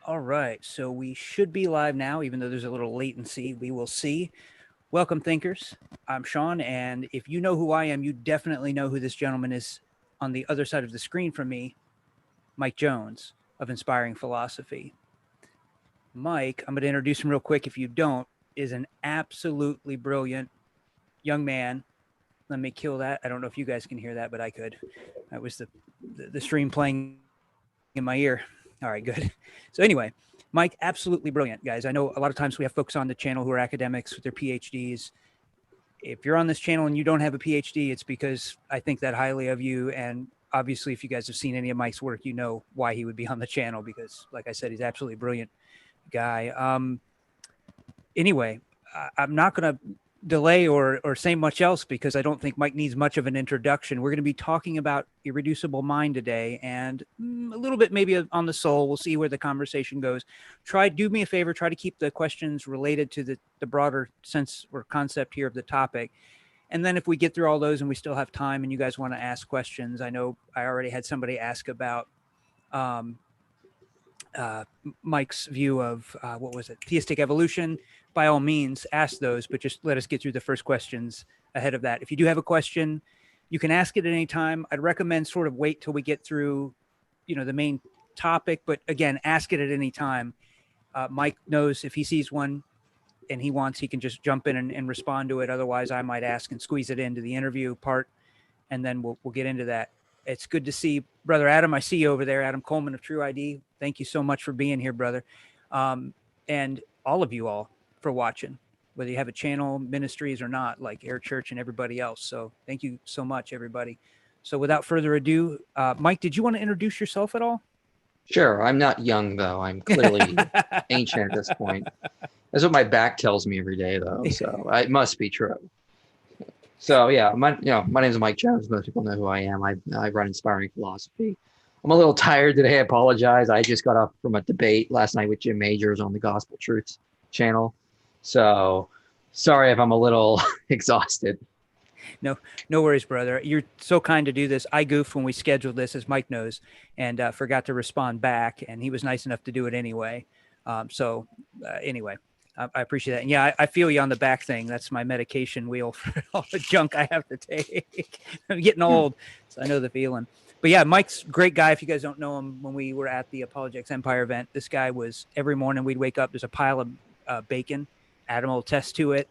All right, so we should be live now, even though there's a little latency. We will see. Welcome, thinkers. I'm Sean, and if you know who I am, you definitely know who this gentleman is on the other side of the screen from me, Mike Jones of Inspiring Philosophy. Mike, I'm going to introduce him real quick if you don't, is an absolutely brilliant young man. Let me kill that. I don't know if you guys can hear that, but I could. That was the stream playing in my ear. All right, good. So anyway, Mike, absolutely brilliant, guys. I know a lot of times we have folks on the channel who are academics with their PhDs. If you're on this channel and you don't have a PhD, it's because I think that highly of you. And obviously, if you guys have seen any of Mike's work, you know why he would be on the channel because, like I said, he's absolutely brilliant guy. Anyway, I'm not going to delay or say much else because I don't think Mike needs much of an introduction. We're going to be talking about Irreducible Mind today and a little bit maybe on the soul. We'll see where the conversation goes. Do me a favor, try to keep the questions related to the broader sense or concept here of the topic. And then if we get through all those and we still have time and you guys want to ask questions, I know I already had somebody ask about um, Mike's view of what was it, theistic evolution. By all means, ask those, but just let us get through the first questions ahead of that. If you do have a question, you can ask it at any time. I'd recommend sort of wait till we get through, the main topic. But again, ask it at any time. Mike knows if he sees one and he wants, he can just jump in and respond to it. Otherwise, I might ask and squeeze it into the interview part, and then we'll get into that. It's good to see brother Adam. I see you over there, Adam Coleman of True ID. Thank you so much for being here, brother. And all of you all for watching, whether you have a channel, ministries or not, like Air Church and everybody else. So thank you so much, everybody. So without further ado, Mike, did you want to introduce yourself at all? Sure, I'm not young though. I'm clearly ancient at this point. That's what my back tells me every day though, so it must be true. So yeah, my name is Mike Jones. Most people know who I am. I run Inspiring Philosophy. I'm a little tired today. I apologize. I just got off from a debate last night with Jim Majors on the Gospel Truths channel. So sorry if I'm a little exhausted. No, no worries, brother. You're so kind to do this. I goofed when we scheduled this, as Mike knows, and forgot to respond back. And he was nice enough to do it anyway. Anyway, I appreciate that. And yeah, I feel you on the back thing. That's my medication wheel for all the junk I have to take. I'm getting old, so I know the feeling. But yeah, Mike's a great guy. If you guys don't know him, when we were at the Apologetics Empire event, this guy was every morning we'd wake up. There's a pile of bacon. Adam will attest to it.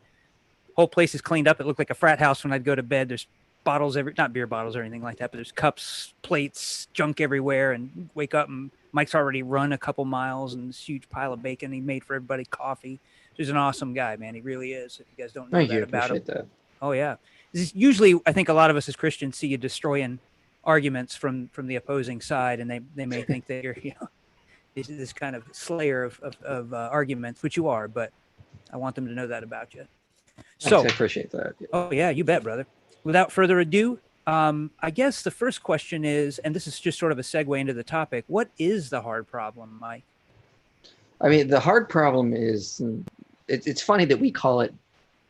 Whole place is cleaned up. It looked like a frat house when I'd go to bed. There's bottles not beer bottles or anything like that, but there's cups, plates, junk everywhere. And wake up and Mike's already run a couple miles and this huge pile of bacon he made for everybody coffee. He's an awesome guy, man. He really is. If you guys don't know Thank you. that about him. Appreciate that. Oh yeah. Usually I think a lot of us as Christians see you destroying arguments from the opposing side, and they may think that you're this kind of slayer of arguments, which you are, but I want them to know that about you. Thanks. I So, appreciate that. oh yeah, you bet, brother. Without further ado, I guess the first question is, and this is just sort of a segue into the topic: what is the hard problem, Mike? I mean, the hard problem is it's funny that we call it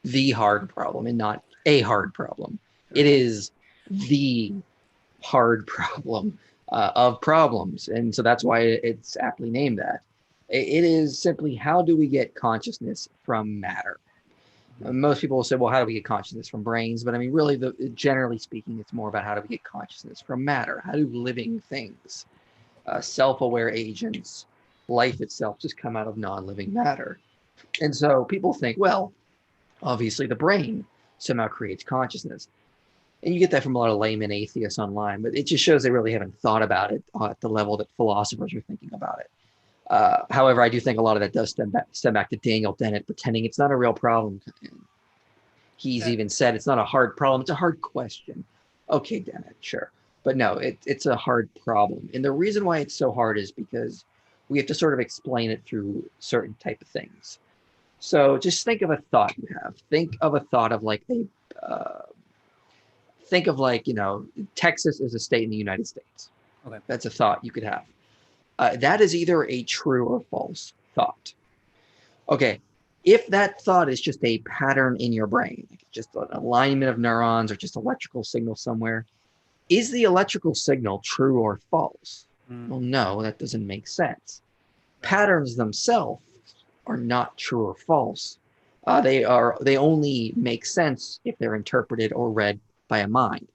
the hard problem and not a hard problem. It is the hard problem of problems. And so that's why it's aptly named that. It is simply how do we get consciousness from matter? Most people will say, well, how do we get consciousness from brains? But I mean, really, generally speaking, it's more about how do we get consciousness from matter? How do living things, self-aware agents, life itself just come out of non-living matter? And so people think, well, obviously the brain somehow creates consciousness. And you get that from a lot of layman atheists online, but it just shows they really haven't thought about it at the level that philosophers are thinking about it. However, I do think a lot of that does stem back to Daniel Dennett pretending it's not a real problem. He's even said it's not a hard problem, it's a hard question. Okay, Dennett, sure. But no, it's a hard problem. And the reason why it's so hard is because we have to sort of explain it through certain type of things. So just think of a thought you have. Think of a thought of like think of like, Texas is a state in the United States. Okay. That's a thought you could have. That is either a true or false thought. Okay, if that thought is just a pattern in your brain, like just an alignment of neurons or just electrical signal somewhere, is the electrical signal true or false? Well, no, that doesn't make sense. patterns themselves are not true or false. They only make sense if they're interpreted or read by a mind.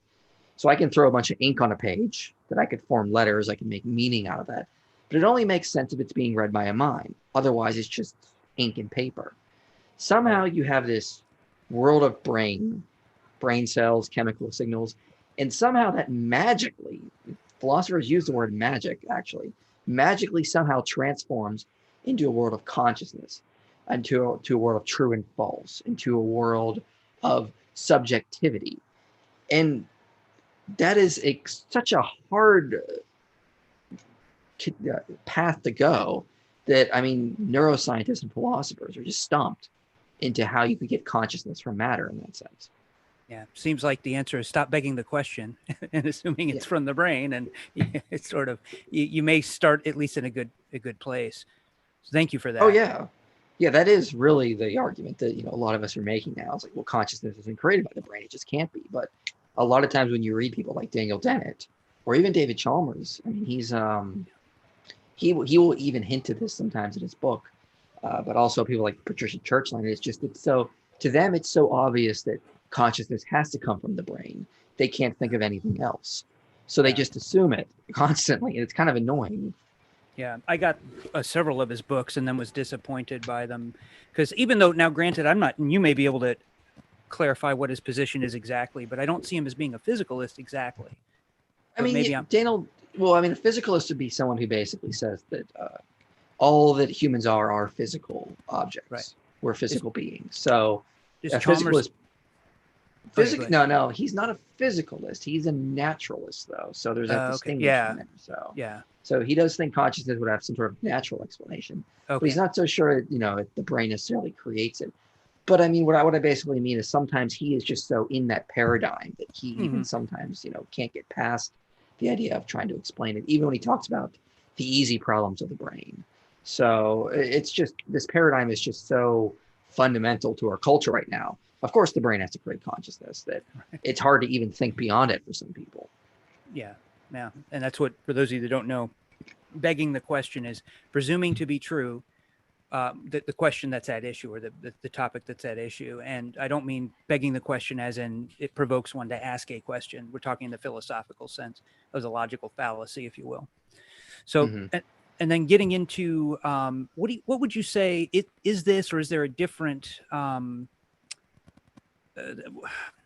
So I can throw a bunch of ink on a page that I could form letters, I can make meaning out of that. But it only makes sense if it's being read by a mind. Otherwise, it's just ink and paper. Somehow you have this world of brain cells, chemical signals, and somehow that magically, philosophers use the word magic actually, magically somehow transforms into a world of consciousness, into a world of true and false, into a world of subjectivity. And that is such a hard path to go that, I mean, neuroscientists and philosophers are just stumped into how you could get consciousness from matter in that sense. Yeah, seems like the answer is stop begging the question and assuming it's from the brain, and it's sort of you may start at least in a good place. So thank you for that. Oh yeah, yeah, that is really the argument that a lot of us are making now. It's like, well, consciousness isn't created by the brain; it just can't be. But a lot of times when you read people like Daniel Dennett or even David Chalmers, I mean, he will even hint to this sometimes in his book. But also people like Patricia Churchland. It's so, to them, it's so obvious that consciousness has to come from the brain. They can't think of anything else. So they just assume it constantly. And it's kind of annoying. Yeah, I got several of his books and then was disappointed by them. Because even though, now granted, I'm not, and you may be able to clarify what his position is exactly, but I don't see him as being a physicalist exactly. I mean, Daniel, well, I mean, a physicalist would be someone who basically says that all that humans are physical objects. Right. We're physical beings. So Just a Chalmers, no, he's not a physicalist. He's a naturalist, though. So there's that distinction there. So he does think consciousness would have some sort of natural explanation, but he's not so sure that the brain necessarily creates it. But I mean, what I basically mean is sometimes he is just so in that paradigm that he even sometimes can't get past the idea of trying to explain it, even when he talks about the easy problems of the brain. So it's just, this paradigm is just so fundamental to our culture right now. Of course, the brain has to create consciousness that it's hard to even think beyond it for some people. Yeah. And that's what, for those of you that don't know, begging the question is presuming to be true, the question that's at issue, or the topic that's at issue. And I don't mean begging the question as in it provokes one to ask a question. We're talking in the philosophical sense of the logical fallacy, if you will. So, and then getting into what would you say is this, or is there a different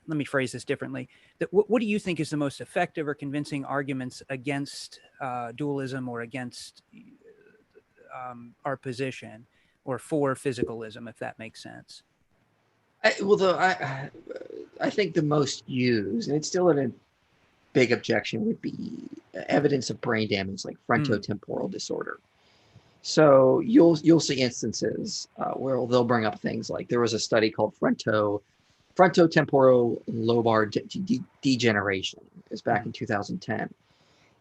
let me phrase this differently. What do you think is the most effective or convincing arguments against dualism, or against our position, or for physicalism, if that makes sense? I think the most used, and it's still a big objection, would be evidence of brain damage like frontotemporal disorder. So you'll see instances where they'll bring up things like, there was a study called frontotemporal lobar degeneration. It was back in 2010,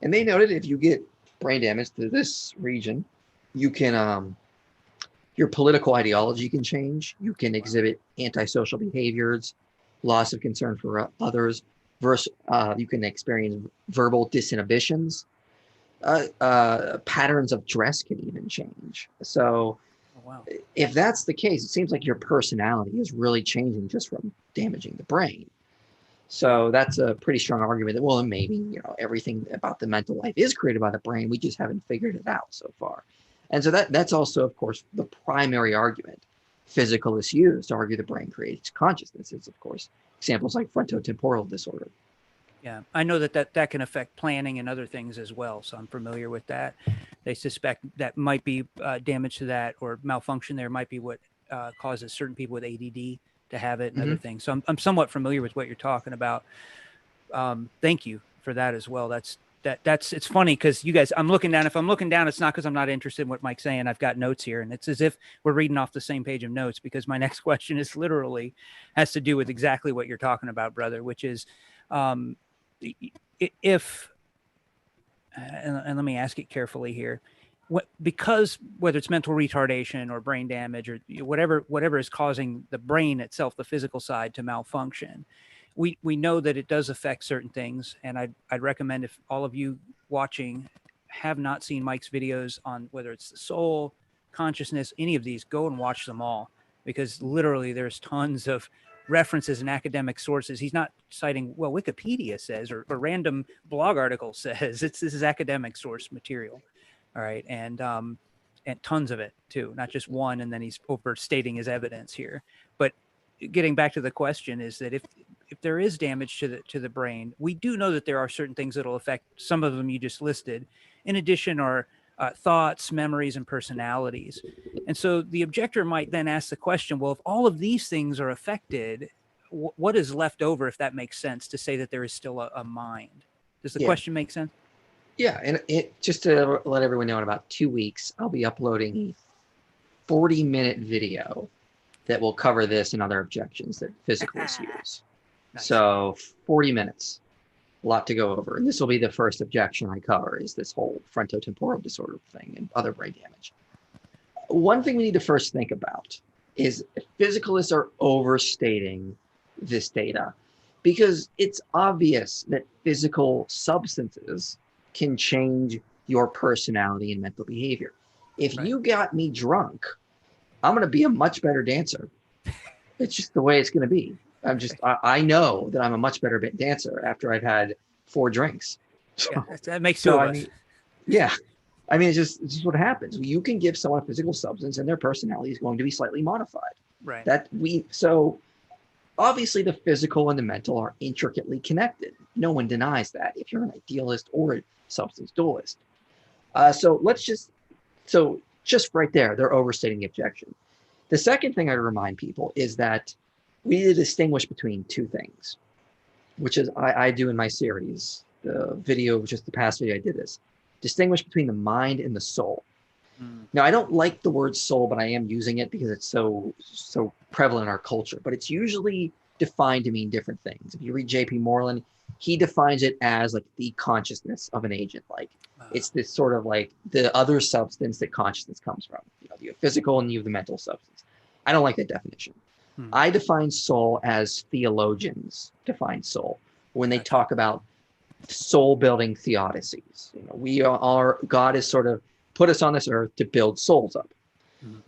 and they noted if you get brain damage to this region, you can your political ideology can change. You can exhibit antisocial behaviors, loss of concern for others. You can experience verbal disinhibitions. Patterns of dress can even change. So if that's the case, it seems like your personality is really changing just from damaging the brain. So that's a pretty strong argument that, well, maybe everything about the mental life is created by the brain. We just haven't figured it out so far. And so that's also, of course, the primary argument physicalists use to argue the brain creates consciousness. Is, of course, examples like frontotemporal disorder. Yeah, I know that can affect planning and other things as well. So I'm familiar with that. They suspect that might be damage to that, or malfunction there might be what causes certain people with ADD to have it, and other things. So I'm somewhat familiar with what you're talking about. Thank you for that as well. That's it's funny because you guys, I'm looking down. If I'm looking down, it's not because I'm not interested in what Mike's saying. I've got notes here, and it's as if we're reading off the same page of notes, because my next question is literally has to do with exactly what you're talking about, brother, which is if, and let me ask it carefully here, because whether it's mental retardation or brain damage or whatever is causing the brain itself, the physical side, to malfunction, we know that it does affect certain things. And I'd recommend, if all of you watching have not seen Mike's videos on whether it's the soul, consciousness, any of these, go and watch them all, because literally there's tons of references and academic sources. He's not citing, well, Wikipedia says, or random blog article says. This is academic source material. All right. And tons of it too, not just one. And then he's overstating his evidence here. But getting back to the question is that if there is damage to the brain, we do know that there are certain things that will affect. Some of them you just listed. In addition are thoughts, memories, and personalities. And so the objector might then ask the question, well, if all of these things are affected, what is left over, if that makes sense, to say that there is still a mind? Does the question make sense? Yeah, and just to let everyone know, in about 2 weeks, I'll be uploading a 40-minute video that will cover this and other objections that physicalists use. Nice. So 40 minutes, a lot to go over. And this will be the first objection I cover, is this whole frontotemporal disorder thing and other brain damage. One thing we need to first think about is physicalists are overstating this data, because it's obvious that physical substances can change your personality and mental behavior. If you got me drunk, I'm going to be a much better dancer. It's just the way it's going to be. I know that I'm a much better dancer after I've had 4 drinks. So, yeah, that makes 2 of us. I mean, it's just what happens. You can give someone a physical substance and their personality is going to be slightly modified. Right. So obviously the physical and the mental are intricately connected. No one denies that, if you're an idealist or a substance dualist. So just right there, they're overstating the objection. The second thing I remind people is that we need to distinguish between 2 things, which is I do in my series, the video, just the past video I did this, distinguish between the mind and the soul. Now, I don't like the word soul, but I am using it because it's so prevalent in our culture, but it's usually defined to mean different things. If you read J.P. Moreland, he defines it as like the consciousness of an agent. Like it's this sort of like the other substance that consciousness comes from. You have physical and you have the mental substance. I don't like that definition. I define soul as theologians define soul when they talk about soul building theodicies. God has sort of put us on this earth to build souls up.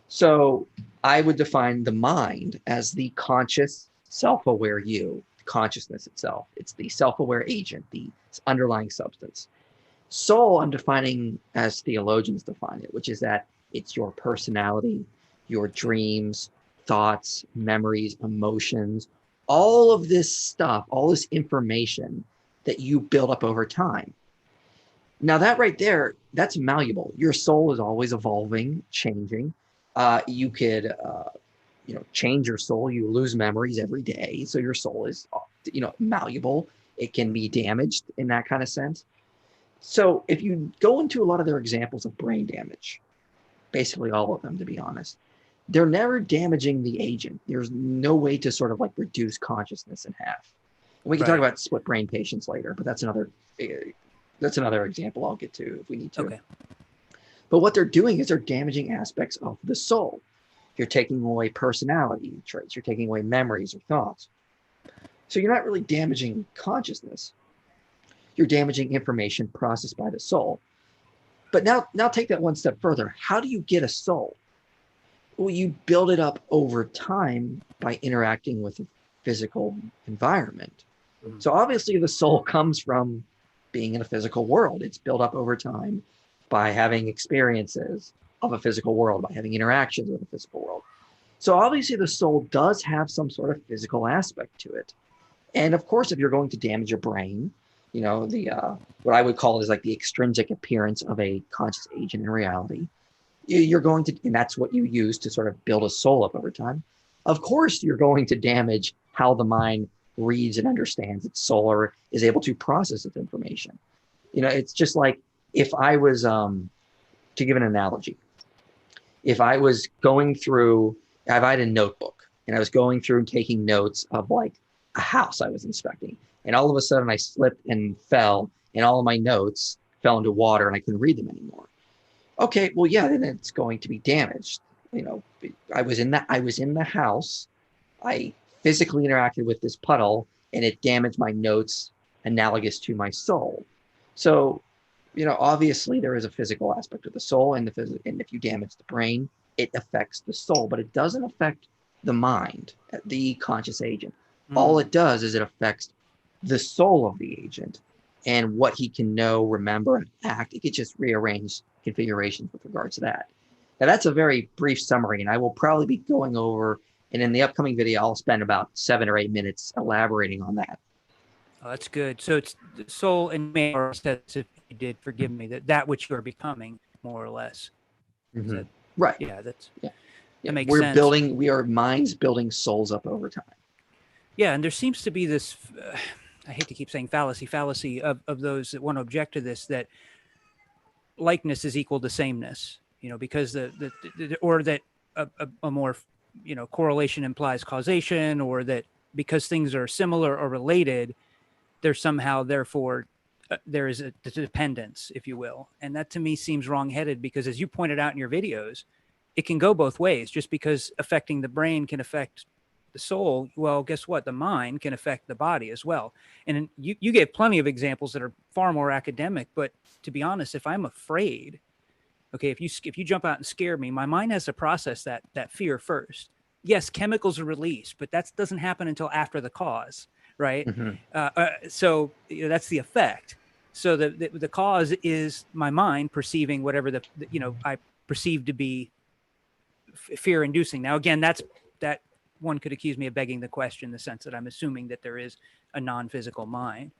So I would define the mind as the conscious, self-aware you, consciousness itself. It's the self-aware agent, the underlying substance. Soul, I'm defining as theologians define it, which is that it's your personality, your dreams, thoughts, memories, emotions, all of this stuff, all this information that you build up over time. Now that right there, that's malleable. Your soul is always evolving, changing. You could, change your soul. You lose memories every day. So your soul is, malleable. It can be damaged in that kind of sense. So if you go into a lot of their examples of brain damage, basically all of them, to be honest, they're never damaging the agent. There's no way to sort of like reduce consciousness in half. And we can talk about split brain patients later, but that's another example I'll get to if we need to. Okay. But what they're doing is they're damaging aspects of the soul. You're taking away personality traits. You're taking away memories or thoughts. So you're not really damaging consciousness. You're damaging information processed by the soul. But now take that one step further. How do you get a soul? Well, you build it up over time by interacting with a physical environment. So obviously the soul comes from being in a physical world. It's built up over time by having experiences of a physical world, by having interactions with a physical world. So obviously the soul does have some sort of physical aspect to it. And of course, if you're going to damage your brain, what I would call is like the extrinsic appearance of a conscious agent in reality, you're going to, and that's what you use to sort of build a soul up over time. Of course, you're going to damage how the mind reads and understands its soul or is able to process its information. It's just like if I was, to give an analogy, if I was if I had a notebook and I was going through and taking notes of like a house I was inspecting, and all of a sudden I slipped and fell and all of my notes fell into water and I couldn't read them anymore. Okay, well, yeah, then it's going to be damaged. I was in the house. I physically interacted with this puddle and it damaged my notes analogous to my soul. So obviously there is a physical aspect of the soul, and and if you damage the brain, it affects the soul, but it doesn't affect the mind, the conscious agent. All Mm. it does is it affects the soul of the agent and what he can know, remember, and act. It could just rearrange configurations with regards to that. Now, that's a very brief summary, and I will probably be going over, and in the upcoming video, I'll spend about 7 or 8 minutes elaborating on that. Oh, that's good. So it's the soul and man, or says, if you did forgive me, that which you are becoming, more or less. Is Mm-hmm. that, Right. yeah, Yeah. that Yeah. makes sense. We are minds building souls up over time. Yeah, and there seems to be this, I hate to keep saying fallacy of those that want to object to this, that likeness is equal to sameness, because or that a more, correlation implies causation, or that because things are similar or related, there's somehow, therefore, there is a dependence, if you will. And that to me seems wrongheaded, because as you pointed out in your videos, it can go both ways. Just because affecting the brain can affect the soul, well, guess what? The mind can affect the body as well. And you gave plenty of examples that are far more academic, but to be honest, if I'm afraid, okay, if you jump out and scare me, my mind has to process that fear first. Yes, chemicals are released, but that doesn't happen until after the cause, right? Mm-hmm. So that's the effect. So the cause is my mind perceiving whatever I perceive to be fear inducing. Now, again, that one could accuse me of begging the question, in the sense that I'm assuming that there is a non-physical mind.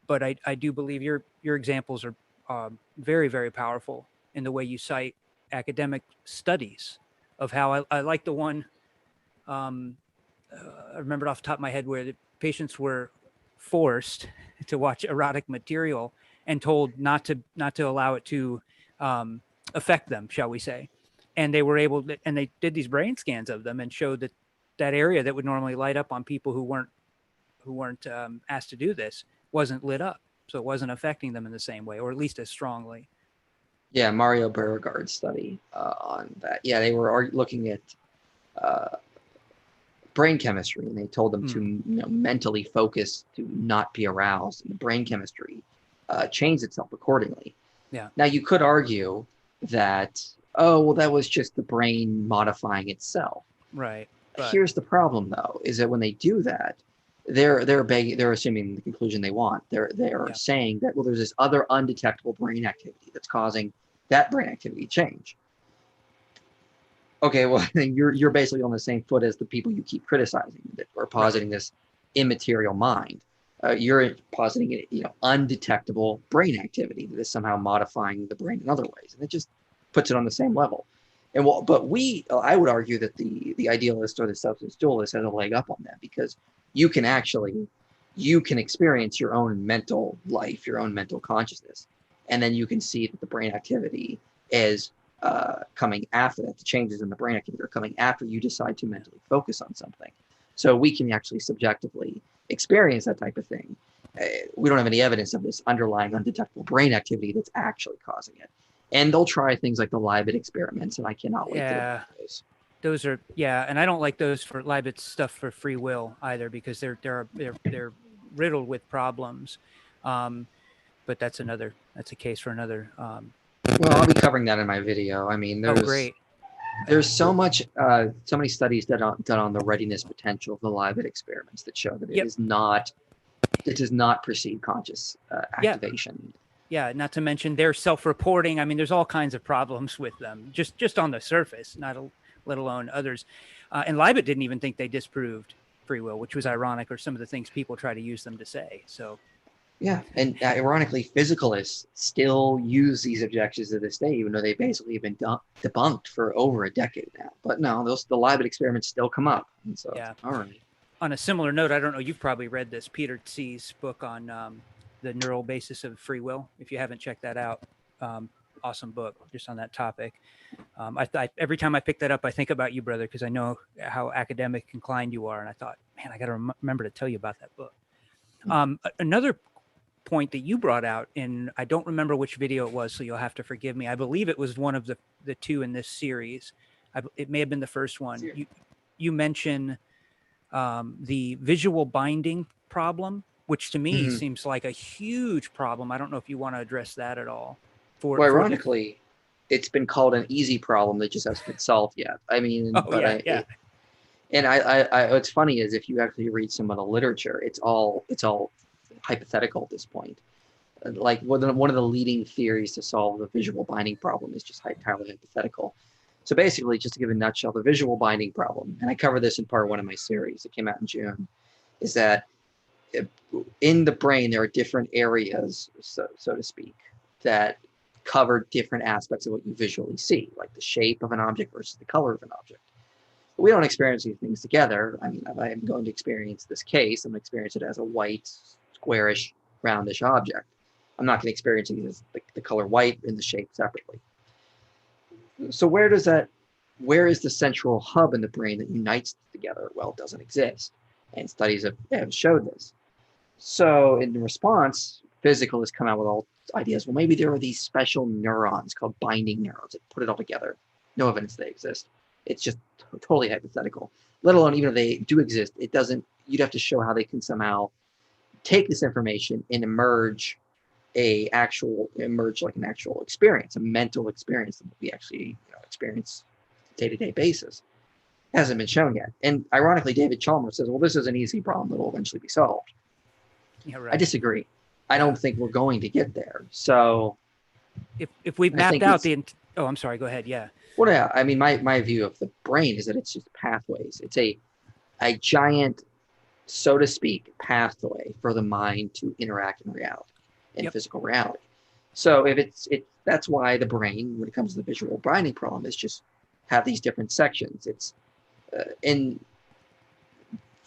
But I do believe your examples are very, very powerful in the way you cite academic studies of how I like the one, I remembered off the top of my head, where the patients were forced to watch erotic material and told not to allow it to affect them, shall we say. And they were able to, and they did these brain scans of them and showed that area that would normally light up on people who weren't asked to do this wasn't lit up. So it wasn't affecting them in the same way, or at least as strongly. Yeah, Mario Beauregard's study on that. Yeah, they were looking at uh, brain chemistry, and they told them to mentally focus to not be aroused, and the brain chemistry changed itself accordingly. Yeah. Now, you could argue that, oh, well, that was just the brain modifying itself. Right. But Here's the problem, though, is that when they do that, they're assuming the conclusion they want. They're saying that, well, there's this other undetectable brain activity that's causing that brain activity to change. Okay, well, you're basically on the same foot as the people you keep criticizing that are positing this immaterial mind. You're positing undetectable brain activity that is somehow modifying the brain in other ways, and it just puts it on the same level. And but I would argue that the idealist or the substance dualist has a leg up on that, because you can experience your own mental life, your own mental consciousness, and then you can see that the brain activity is coming after that. The changes in the brain activity are coming after you decide to mentally focus on something. So we can actually subjectively experience that type of thing. We don't have any evidence of this underlying undetectable brain activity that's actually causing it. And they'll try things like the Libet experiments, and I cannot wait to look at those. Those are, and I don't like those for Libet's stuff for free will either, because they're riddled with problems. But that's a case for another. Well, I'll be covering that in my video. I mean, Great. There's so many studies done on the readiness potential of the Libet experiments that show that it does not precede conscious activation. Yeah, not to mention their self-reporting. I mean, there's all kinds of problems with them, just on the surface, let alone others. And Libet didn't even think they disproved free will, which was ironic, or some of the things people try to use them to say. So, yeah, and ironically, physicalists still use these objections to this day, even though they basically have been debunked for over a decade now. But no, the Libet experiments still come up. And so, all right. On a similar note, I don't know, you've probably read this, Peter C's book on the neural basis of free will. If you haven't checked that out, awesome book just on that topic. Every time I pick that up, I think about you, brother, because I know how academic inclined you are. And I thought, man, I got to remember to tell you about that book. Another point that you brought out, in, I don't remember which video it was, so you'll have to forgive me. I believe it was one of the two in this series. It may have been the first one. You mention the visual binding problem, which to me Mhm. seems like a huge problem. I don't know if you want to address that at all. Well, For the ironically, it's been called an easy problem that just hasn't been solved yet. I mean, oh but yeah, yeah, what's funny is if you actually read some of the literature, it's all hypothetical at this point. Like one of the leading theories to solve the visual binding problem is just entirely hypothetical. So basically, just to give a nutshell, the visual binding problem, and I cover this in part one of my series that came out in June, is that in the brain there are different areas, so to speak, that cover different aspects of what you visually see, like the shape of an object versus the color of an object. But we don't experience these things together. I mean, if I am going to experience this case, I'm going to experience it as a white, squarish, roundish object. I'm not going to experience it as the color white and the shape separately. So where is the central hub in the brain that unites together? Well, it doesn't exist. And studies have showed this. So in response, physical has come out with all ideas. Well, maybe there are these special neurons called binding neurons that put it all together. No evidence they exist. It's just totally hypothetical. Let alone even if they do exist, it doesn't. You'd have to show how they can somehow take this information and emerge like an actual experience, a mental experience that we actually experience day-to-day basis. Hasn't been shown yet. And ironically, David Chalmers says, well, this is an easy problem that will eventually be solved. yeah, I right. disagree. I Yeah. don't think we're going to get there. So If we've I mapped think out it's, the oh, I'm sorry. Go ahead. Yeah. well, yeah, I mean, my view of the brain is that it's just pathways. It's a giant, so to speak, pathway for the mind to interact in reality, in Yep. physical reality. So if that's why the brain, when it comes to the visual binding problem, is just have these different sections. It's in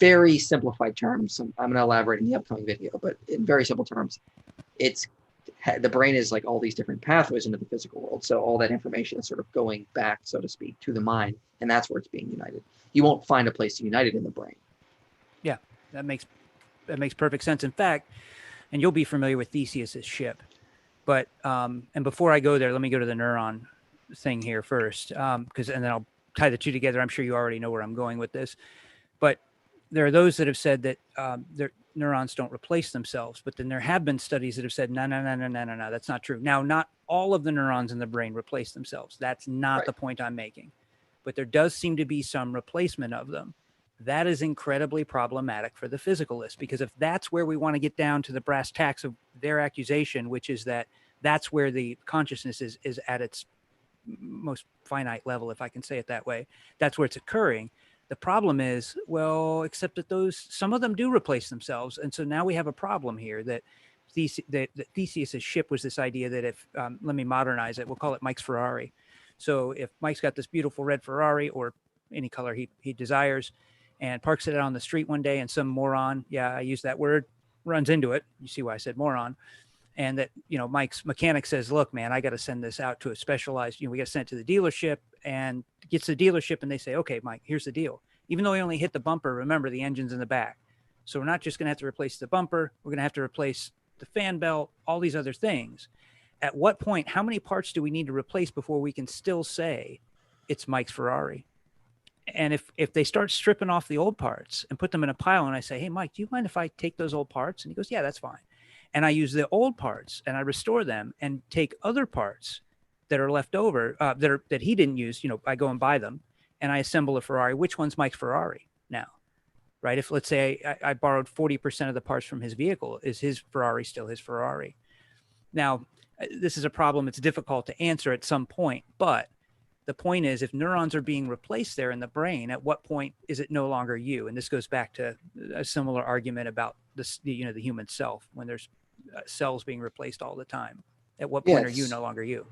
very simplified terms. I'm going to elaborate in the upcoming video, but in very simple terms, it's the brain is like all these different pathways into the physical world. So all that information is sort of going back, so to speak, to the mind, and that's where it's being united. You won't find a place to unite it in the brain. Yeah. That makes perfect sense. In fact, and you'll be familiar with Theseus's ship, but and before I go there, let me go to the neuron thing here first, because and then I'll tie the two together. I'm sure you already know where I'm going with this, but there are those that have said that their neurons don't replace themselves, but then there have been studies that have said no, no, no, no, no, no, no, that's not true. Now, not all of the neurons in the brain replace themselves. That's not Right. the point I'm making, but there does seem to be some replacement of them. That is incredibly problematic for the physicalist, because if that's where we want to get down to the brass tacks of their accusation, which is that that's where the consciousness is at its most finite level, if I can say it that way, that's where it's occurring. The problem is, well, except that some of them do replace themselves. And so now we have a problem here that Theseus's ship was this idea that if, let me modernize it, we'll call it Mike's Ferrari. So if Mike's got this beautiful red Ferrari or any color he desires and parks it out on the street one day and some moron, yeah, I use that word, runs into it. You see why I said moron. And that, Mike's mechanic says, look, man, I got to send this out to a specialized, we got to send it to the dealership, and gets to the dealership and they say, okay, Mike, here's the deal. Even though he only hit the bumper, remember the engine's in the back. So we're not just going to have to replace the bumper. We're going to have to replace the fan belt, all these other things. At what point, how many parts do we need to replace before we can still say it's Mike's Ferrari? And if they start stripping off the old parts and put them in a pile, and I say, hey, Mike, do you mind if I take those old parts? And he goes, yeah, that's fine. And I use the old parts and I restore them and take other parts that are left over that he didn't use. I go and buy them and I assemble a Ferrari. Which one's Mike's Ferrari now? Right? If let's say I borrowed 40% of the parts from his vehicle, is his Ferrari still his Ferrari? Now, this is a problem. It's difficult to answer at some point, but the point is, if neurons are being replaced there in the brain, at what point is it no longer you? And this goes back to a similar argument about the human self, when there's cells being replaced all the time. At what point are you no longer you?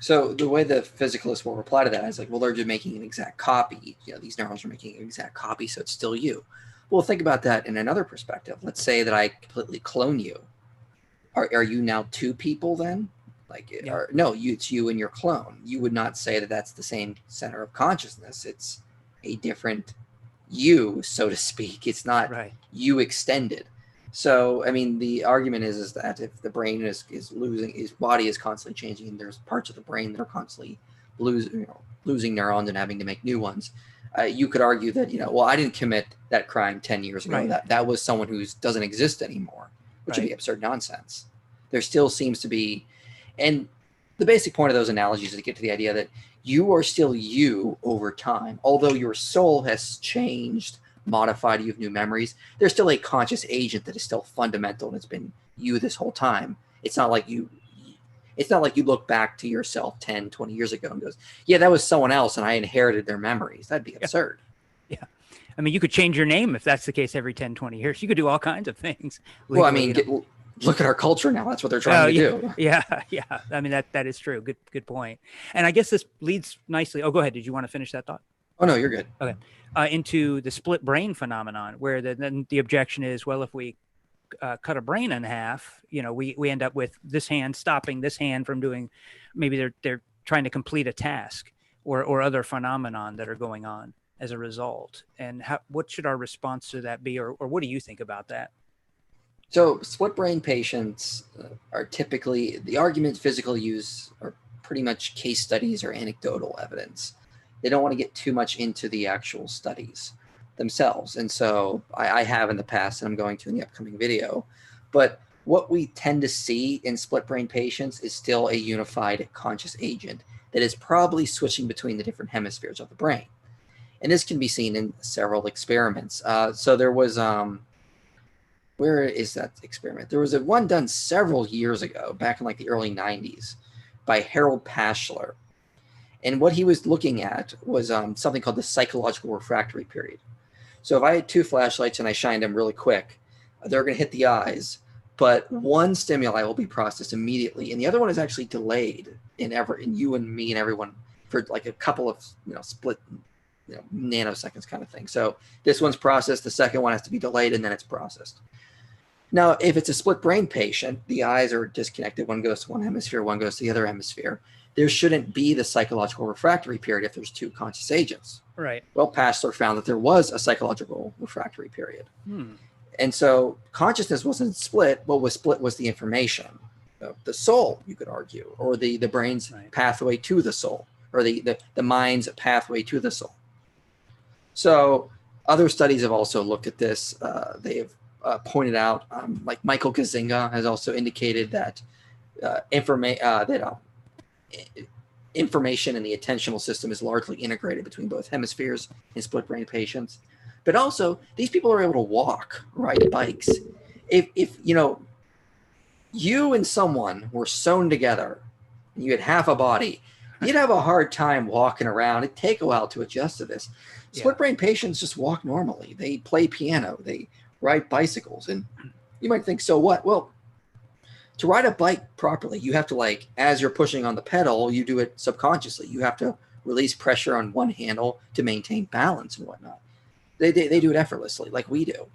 So the way the physicalists will reply to that is like, well, they're just making an exact copy. These neurons are making an exact copy, so it's still you. Well, think about that in another perspective. Let's say that I completely clone you. Are you now two people then? No, it's you and your clone. You would not say that that's the same center of consciousness. It's a different you, so to speak. It's not right. You extended. So, I mean, the argument is that if the brain is losing, his body is constantly changing, and there's parts of the brain that are constantly losing neurons and having to make new ones, you could argue that, well, I didn't commit that crime 10 years ago. Right. That was someone who doesn't exist anymore, which would Right. be absurd nonsense. There still seems to be, and the basic point of those analogies is to get to the idea that you are still you over time. Although your soul has changed, modified, you have new memories, there's still a conscious agent that is still fundamental and it's been you this whole time. It's not like you look back to yourself 10, 20 years ago and goes, yeah, that was someone else and I inherited their memories. That'd be absurd. Yeah. I mean, you could change your name if that's the case every 10, 20 years. You could do all kinds of things. Well, I legally, mean, look at our culture now. That's what they're trying to do. Yeah. I mean, that is true. Good point. And I guess this leads nicely. Oh, go ahead. Did you want to finish that thought? Oh, no, you're good. Okay. Into the split brain phenomenon, where then the objection is, well, if we cut a brain in half, we end up with this hand stopping this hand from doing, maybe they're trying to complete a task or other phenomenon that are going on as a result. And what should our response to that be? Or what do you think about that? So split brain patients are typically, the arguments physical use are pretty much case studies or anecdotal evidence. They don't want to get too much into the actual studies themselves. And so I have in the past, and I'm going to in the upcoming video. But what we tend to see in split brain patients is still a unified conscious agent that is probably switching between the different hemispheres of the brain. And this can be seen in several experiments. So there was, where is that experiment? There was one done several years ago, back in like the early 90s, by Harold Paschler. And what he was looking at was something called the psychological refractory period. So if I had two flashlights and I shined them really quick, they're going to hit the eyes, but one stimuli will be processed immediately, and the other one is actually delayed in you and me and everyone for like a couple of split nanoseconds kind of thing. So this one's processed, the second one has to be delayed, and then it's processed. Now, if it's a split brain patient, the eyes are disconnected. One goes to one hemisphere, one goes to the other hemisphere. There shouldn't be the psychological refractory period if there's two conscious agents. Right. Well, Paschler found that there was a psychological refractory period. And so consciousness wasn't split. What was split was the information, the soul, you could argue, or the brain's pathway to the soul, or the mind's pathway to the soul. So other studies have also looked at this. They have pointed out, like Michael Gazzaniga has also indicated that information in the attentional system is largely integrated between both hemispheres in split brain patients. But also, these people are able to walk, ride bikes. If you and someone were sewn together, and you had half a body, you'd have a hard time walking around. It'd take a while to adjust to this. Split brain patients just walk normally. They play piano. They ride bicycles. And you might think, so what? Well, to ride a bike properly, you have to, as you're pushing on the pedal, you do it subconsciously. You have to release pressure on one handle to maintain balance and whatnot. They do it effortlessly, like we do.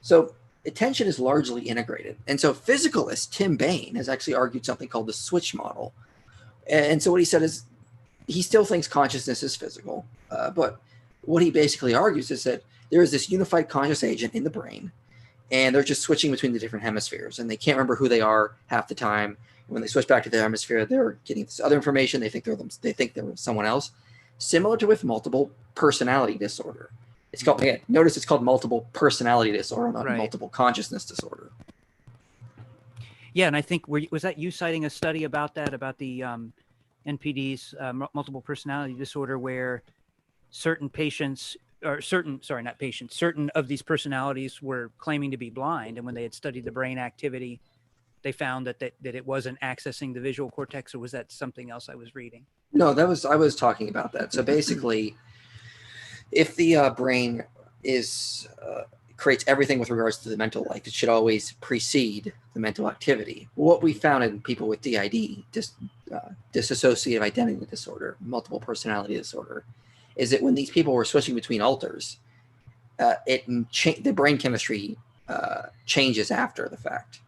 So attention is largely integrated. And so physicalist Tim Bain has actually argued something called the switch model. And so what he said is he still thinks consciousness is physical. But what he basically argues is that there is this unified conscious agent in the brain, and they're just switching between the different hemispheres, and they can't remember who they are half the time. And when they switch back to their hemisphere, they're getting this other information. They think they're someone else, similar to with multiple personality disorder. It's called, again, notice it's called multiple personality disorder, not multiple consciousness disorder. Yeah, and I think was that you citing a study about that, about the NPD's multiple personality disorder, where certain patients, or certain of these personalities were claiming to be blind, and when they had studied the brain activity, they found that it wasn't accessing the visual cortex, or was that something else I was reading? No, I was talking about that. So basically, if the brain creates everything with regards to the mental life, it should always precede the mental activity. What we found in people with DID, dissociative identity disorder, multiple personality disorder, is that when these people were switching between alters, the brain chemistry changes after the fact.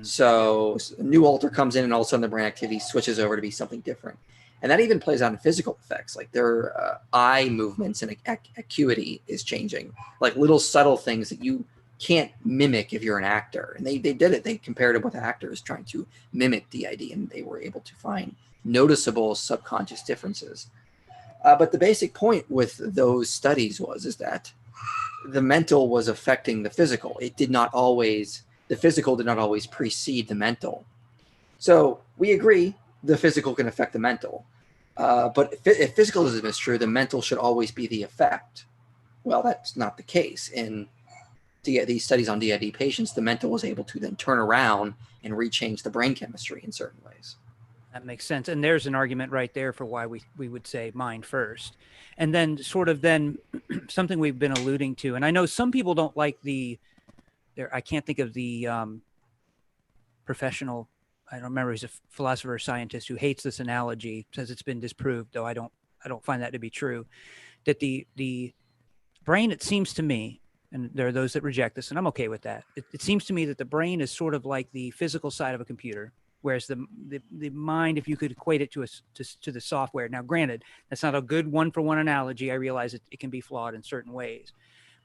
So a new alter comes in, and all of a sudden the brain activity switches over to be something different. And that even plays out in physical effects, like their eye movements and acuity is changing, like little subtle things that you can't mimic if you're an actor. And they did it. They compared it with actors trying to mimic DID, and they were able to find noticeable subconscious differences. But the basic point with those studies is that the mental was affecting the physical. The physical did not always precede the mental. So we agree the physical can affect the mental. But if physicalism is true, the mental should always be the effect. Well, that's not the case. In these studies on DID patients, the mental was able to then turn around and rechange the brain chemistry in certain ways. That makes sense. And there's an argument right there for why we would say mind first. And then sort of then something we've been alluding to, and I know some people don't like I can't think of the professional, I don't remember, he's a philosopher or scientist who hates this analogy, says it's been disproved, though I don't find that to be true, that the brain, it seems to me, and there are those that reject this, and I'm okay with that. It seems to me that the brain is sort of like the physical side of a computer, whereas the mind, if you could equate it to the software. Now, granted, that's not a good one-for-one analogy. I realize it can be flawed in certain ways.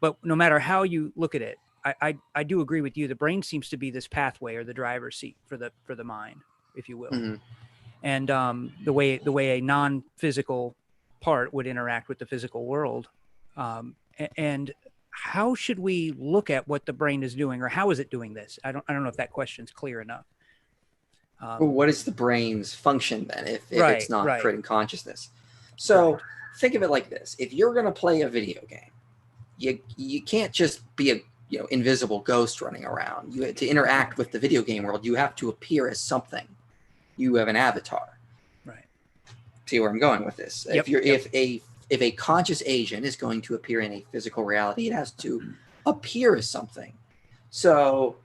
But no matter how you look at it, I do agree with you. The brain seems to be this pathway or the driver's seat for the mind, if you will. Mm-hmm. And the way a non-physical part would interact with the physical world. And how should we look at what the brain is doing, or how is it doing this? I don't know if that question's clear enough. Well, what is the brain's function then if it's not right. creating consciousness? So think of it like this. If you're going to play a video game, you can't just be a invisible ghost running around. To interact with the video game world, you have to appear as something. You have an avatar. Right. See where I'm going with this? Yep. If a conscious agent is going to appear in a physical reality, it has to appear as something. So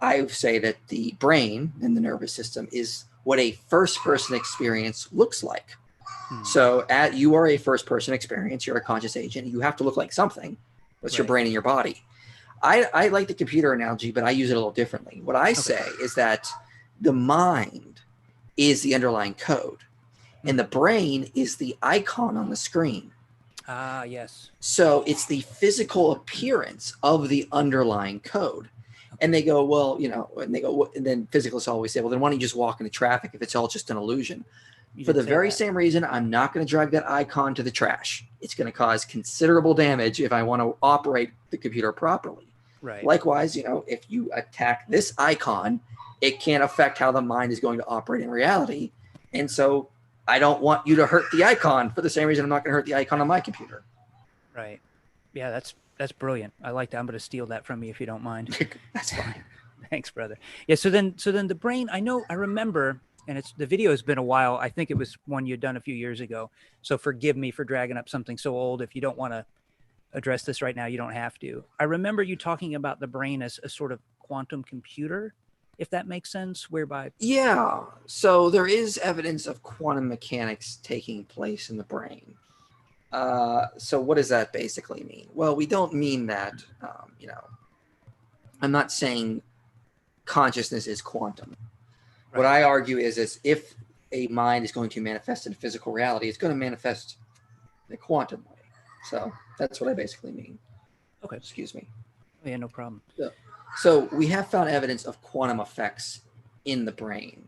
I say that the brain and the nervous system is what a first-person experience looks like. So you are a first-person experience. You're a conscious agent. You have to look like something. That's your brain and your body. I like the computer analogy, but I use it a little differently. What I say is that the mind is the underlying code, and the brain is the icon on the screen. Ah, yes. So it's the physical appearance of the underlying code. And they go, well, and then physicalists always say, well, then why don't you just walk into traffic if it's all just an illusion? For the very same reason, I'm not going to drag that icon to the trash. It's going to cause considerable damage if I want to operate the computer properly. Right. Likewise, if you attack this icon, it can't affect how the mind is going to operate in reality. And so I don't want you to hurt the icon for the same reason I'm not going to hurt the icon on my computer. Right. Yeah, that's brilliant. I like that. I'm going to steal that from you if you don't mind. That's fine. Thanks, brother. Yeah. So then the brain, I remember, and the video has been a while. I think it was one you'd done a few years ago. So forgive me for dragging up something so old. If you don't want to address this right now, you don't have to. I remember you talking about the brain as a sort of quantum computer, if that makes sense, whereby. Yeah. So there is evidence of quantum mechanics taking place in the brain. So what does that basically mean? Well, we don't mean that, I'm not saying consciousness is quantum. Right. What I argue is if a mind is going to manifest in physical reality, it's going to manifest in a quantum way. So that's what I basically mean. Okay. Excuse me. Oh, yeah, no problem. So we have found evidence of quantum effects in the brain.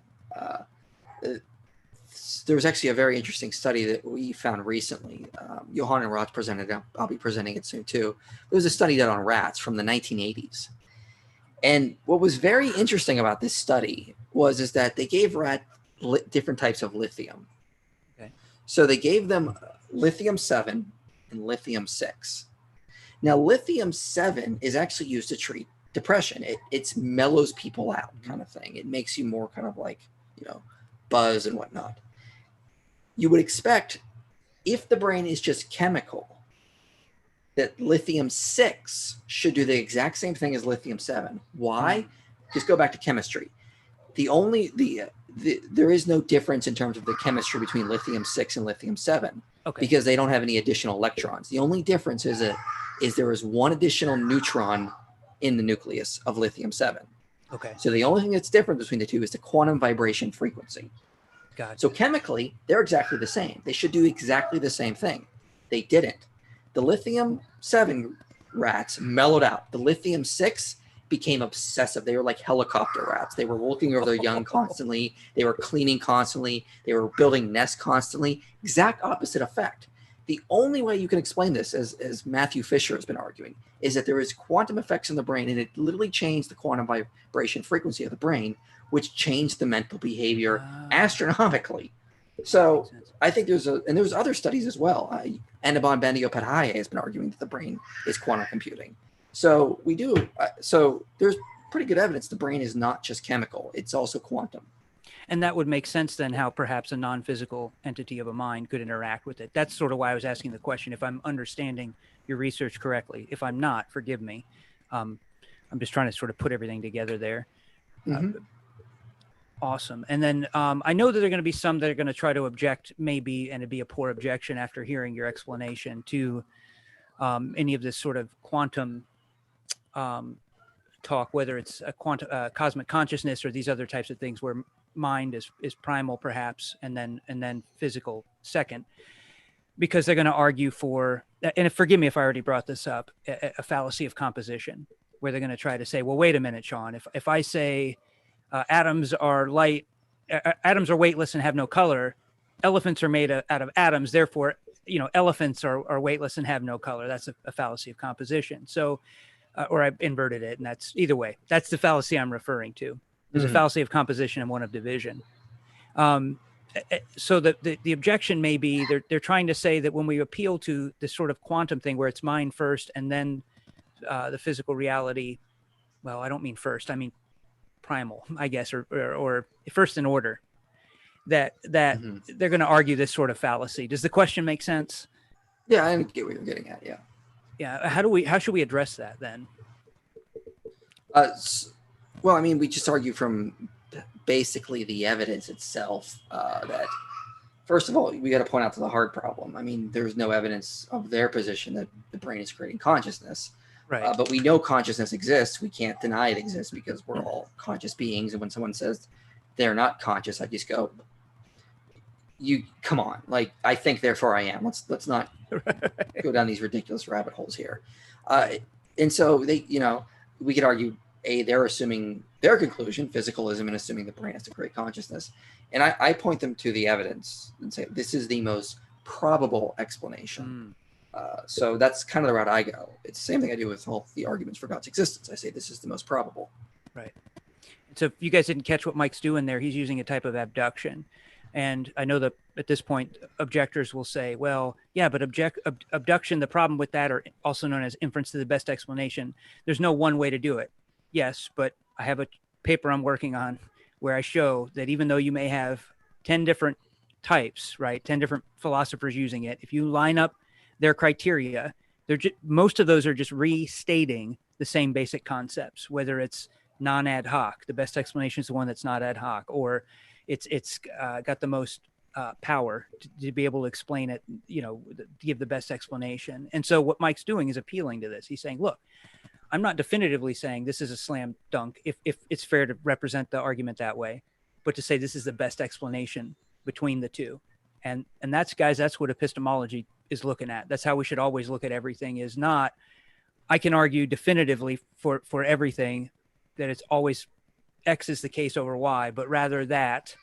There was actually a very interesting study that we found recently. Johan and Roth presented it. I'll be presenting it soon too. There was a study done on rats from the 1980s. And what was very interesting about this study is that they gave rats different types of lithium. Okay. So they gave them lithium-7 and lithium-6. Now, lithium-7 is actually used to treat depression. It mellows people out, kind of thing. It makes you more kind of like, buzz and whatnot. You would expect, if the brain is just chemical, that lithium-6 should do the exact same thing as lithium-7. Why? Just go back to chemistry. There is no difference in terms of the chemistry between lithium-6 and lithium-7 because they don't have any additional electrons. The only difference is there is one additional neutron in the nucleus of lithium-7. Okay. So the only thing that's different between the two is the quantum vibration frequency. Gotcha. So chemically, they're exactly the same. They should do exactly the same thing. They didn't. The lithium-7 rats mellowed out. The lithium-6 became obsessive. They were like helicopter rats. They were looking over their young constantly. They were cleaning constantly. They were building nests constantly. Exact opposite effect. The only way you can explain this, as Matthew Fisher has been arguing, is that there is quantum effects in the brain, and it literally changed the quantum vibration frequency of the brain, which changed the mental behavior astronomically. So I think there's other studies as well. Esteban Bandiopadhyay has been arguing that the brain is quantum computing. So we do. So there's pretty good evidence the brain is not just chemical; it's also quantum. And that would make sense then how perhaps a non-physical entity of a mind could interact with it. That's sort of why I was asking the question, if I'm understanding your research correctly. If I'm not, forgive me. I'm just trying to sort of put everything together there. Awesome. And then I know that there are going to be some that are going to try to object maybe, and it'd be a poor objection after hearing your explanation to any of this sort of quantum talk, whether it's a quantum cosmic consciousness or these other types of things where mind is primal perhaps, and then physical second, because they're going to argue for, and forgive me if I already brought this up, a fallacy of composition, where they're going to try to say, well, wait a minute, Sean, if I say atoms are light, atoms are weightless and have no color, elephants are made out of atoms, therefore, elephants are weightless and have no color. That's a fallacy of composition. So, or I inverted it, and that's either way. That's the fallacy I'm referring to. There's a fallacy of composition and one of division. So the objection may be they're trying to say that when we appeal to this sort of quantum thing where it's mind first and then the physical reality, well, I don't mean first, I mean primal, I guess, or first in order, that they're going to argue this sort of fallacy. Does the question make sense? Yeah, I get what you're getting at. Yeah. Yeah. How should we address that then? Well, I mean, we just argue from basically the evidence itself that, first of all, we got to point out to the hard problem. I mean, there's no evidence of their position that the brain is creating consciousness. Right. But we know consciousness exists. We can't deny it exists because we're all conscious beings. And when someone says they're not conscious, I just go, "You come on!" Like, I think, therefore I am. Let's not go down these ridiculous rabbit holes here. And so we could argue, they're assuming their conclusion, physicalism, and assuming the brain has to create consciousness. And I point them to the evidence and say, this is the most probable explanation. So that's kind of the route I go. It's the same thing I do with all the arguments for God's existence. I say this is the most probable. Right. So if you guys didn't catch what Mike's doing there, he's using a type of abduction. And I know that at this point, objectors will say, well, yeah, but abduction, the problem with that, or also known as inference to the best explanation, there's no one way to do it. Yes, but I have a paper I'm working on where I show that even though you may have 10 different types, right, 10 different philosophers using it, if you line up their criteria, most of those are just restating the same basic concepts, whether it's non-ad hoc, the best explanation is the one that's not ad hoc, or it's got the most power to be able to explain it, give the best explanation. And so what Mike's doing is appealing to this. He's saying, look, I'm not definitively saying this is a slam dunk, if it's fair to represent the argument that way, but to say this is the best explanation between the two. And that's, guys, that's what epistemology is looking at. That's how we should always look at everything, is not, I can argue definitively for everything that it's always X is the case over Y, but rather that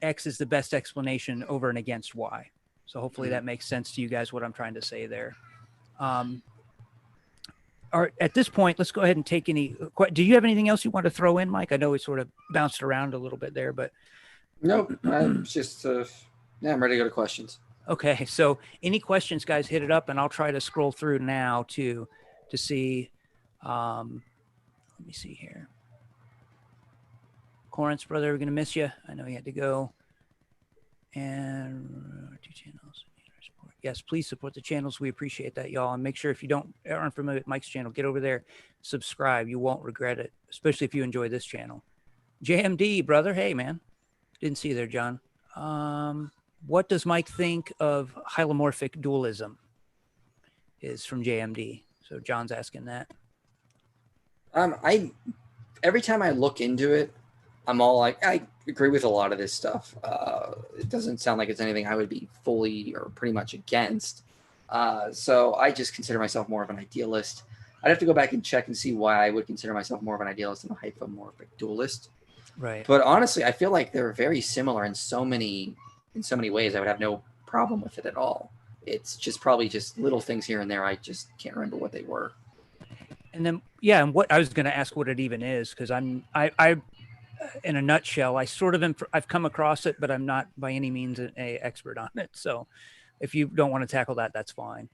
X is the best explanation over and against Y. So hopefully that makes sense to you guys, what I'm trying to say there. At this point, let's go ahead and take any. Do you have anything else you want to throw in, Mike? I know we sort of bounced around a little bit there, but nope. I'm just I'm ready to go to questions. Okay, so any questions, guys? Hit it up, and I'll try to scroll through now to see. Let me see here. Corinth's brother, we're gonna miss you. I know he had to go. And 2 channels. Yes, please support the channels. We appreciate that, y'all. And make sure, if you aren't familiar with Mike's channel, get over there, subscribe. You won't regret it, especially if you enjoy this channel. JMD, brother. Hey, man. Didn't see you there, John. What does Mike think of hylomorphic dualism? Is from JMD. So John's asking that. Every time I look into it, I'm all like, I agree with a lot of this stuff. It doesn't sound like it's anything I would be fully or pretty much against. So I just consider myself more of an idealist. I'd have to go back and check and see why I would consider myself more of an idealist and a hypomorphic dualist. Right. But honestly, I feel like they're very similar in so many ways. I would have no problem with it at all. It's just probably just little things here and there. I just can't remember what they were. And then, yeah, and what I was going to ask what it even is, because in a nutshell, I sort of I've come across it, but I'm not by any means a expert on it. So if you don't want to tackle that, that's fine.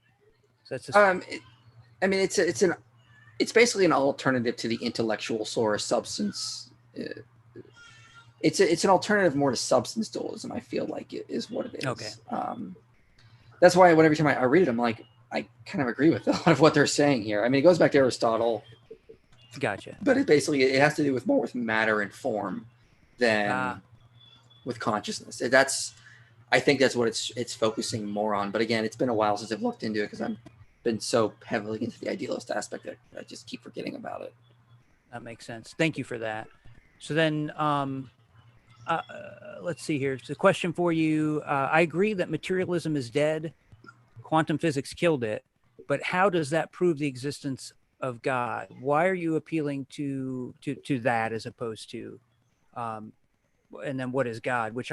So that's just, I mean, it's basically an alternative to the intellectual source substance. It's an alternative more to substance dualism. I feel like it is what it is. Okay. That's why every time I read it, I'm like, I kind of agree with a lot of what they're saying here. I mean, it goes back to Aristotle. Gotcha. But it has to do more with matter and form than with consciousness. I think that's what it's focusing more on. But again, it's been a while since I've looked into it because I've been so heavily into the idealist aspect that I just keep forgetting about it. That makes sense. Thank you for that. So then, let's see here. It's a question for you. I agree that materialism is dead. Quantum physics killed it. But how does that prove the existence of God? Why are you appealing to that as opposed to, and then what is God? Which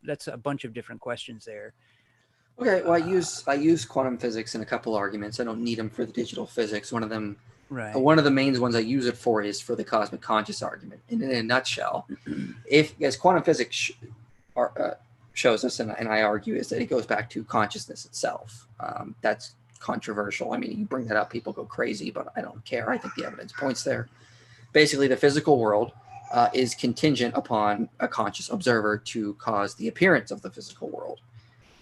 that's a bunch of different questions there. Okay, well, I use quantum physics in a couple arguments. I don't need them for the digital physics. One of them, right? One of the main ones I use it for is for the cosmic conscious argument. And in a nutshell, as quantum physics shows us, and I argue, is that it goes back to consciousness itself. That's controversial. I mean, you bring that up, people go crazy, but I don't care. I think the evidence points there. Basically, the physical world is contingent upon a conscious observer to cause the appearance of the physical world.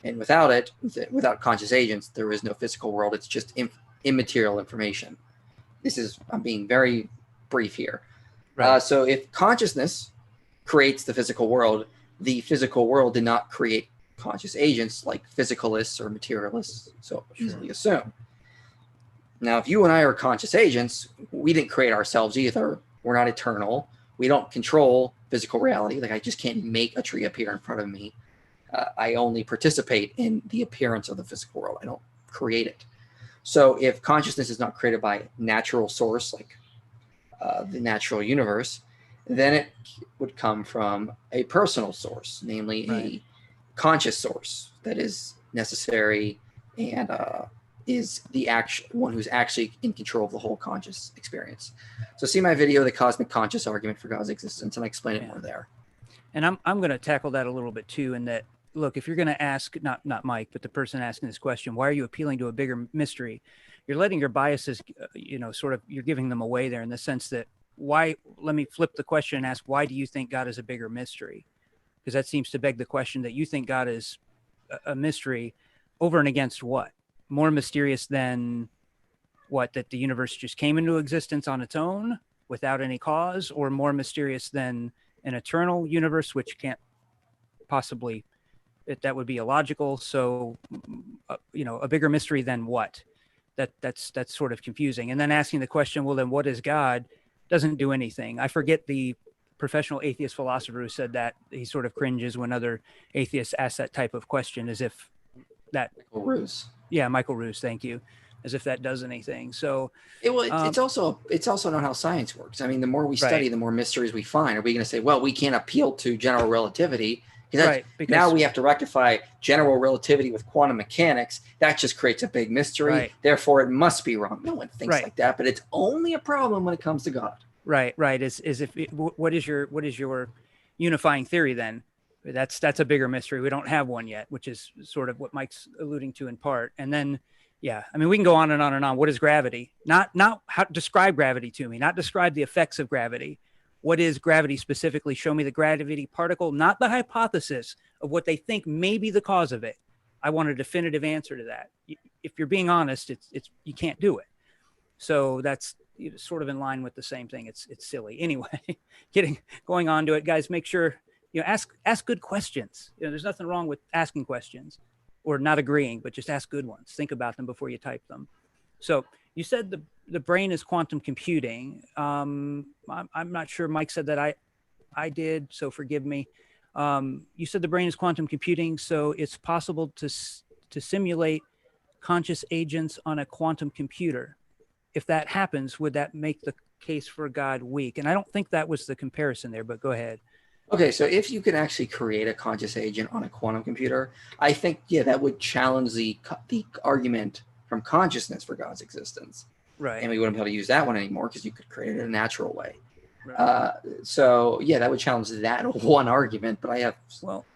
And without conscious agents, there is no physical world. It's just immaterial information. I'm being very brief here. Right. So if consciousness creates the physical world did not create conscious agents like physicalists or materialists so easily assume. Now, if you and I are conscious agents, we didn't create ourselves either. We're not eternal. We don't control physical reality. Like, I just can't make a tree appear in front of me. I only participate in the appearance of the physical world. I don't create it. So if consciousness is not created by natural source, like the natural universe, then it would come from a personal source, namely a conscious source that is necessary and is the one who's actually in control of the whole conscious experience. So see my video, The Cosmic Conscious Argument for God's Existence, and I explain it more there. And I'm going to tackle that a little bit too, in that, look, if you're going to ask, not Mike, but the person asking this question, why are you appealing to a bigger mystery? You're letting your biases, you're giving them away there, in the sense that let me flip the question and ask, why do you think God is a bigger mystery? Because that seems to beg the question that you think God is a mystery over and against what? More mysterious than what? That the universe just came into existence on its own without any cause, or more mysterious than an eternal universe, which can't possibly, that would be illogical. So, a bigger mystery than what? That's sort of confusing. And then asking the question, well, then what is God? Doesn't do anything. I forget the professional atheist philosopher who said that. He sort of cringes when other atheists ask that type of question, as if that. Michael Ruse. Yeah, Michael Ruse. Thank you. As if that does anything. So it's also not how science works. I mean, the more we study, the more mysteries we find. Are we going to say, well, we can't appeal to general relativity? Because now we have to rectify general relativity with quantum mechanics. That just creates a big mystery. Therefore, it must be wrong. No one thinks like that, but it's only a problem when it comes to God. Right. What is your unifying theory then? That's a bigger mystery. We don't have one yet, which is sort of what Mike's alluding to in part. And then, yeah, I mean, we can go on and on and on. What is gravity? Not how describe gravity to me, not describe the effects of gravity. What is gravity specifically? Show me the gravity particle, not the hypothesis of what they think may be the cause of it. I want a definitive answer to that. If you're being honest, it's you can't do it. So that's sort of in line with the same thing. It's silly. Anyway, going on to it, guys, make sure, ask good questions. There's nothing wrong with asking questions or not agreeing, but just ask good ones. Think about them before you type them. So you said the brain is quantum computing. I'm not sure Mike said that. I did, so forgive me. You said the brain is quantum computing, so it's possible to simulate conscious agents on a quantum computer. if that happens, would that make the case for God weak? And I don't think that was the comparison there, but go ahead. Okay, so if you can actually create a conscious agent on a quantum computer, I think, yeah, that would challenge the argument from consciousness for God's existence. Right. And we wouldn't be able to use that one anymore because you could create it in a natural way. Right. So, yeah, that would challenge that one argument, but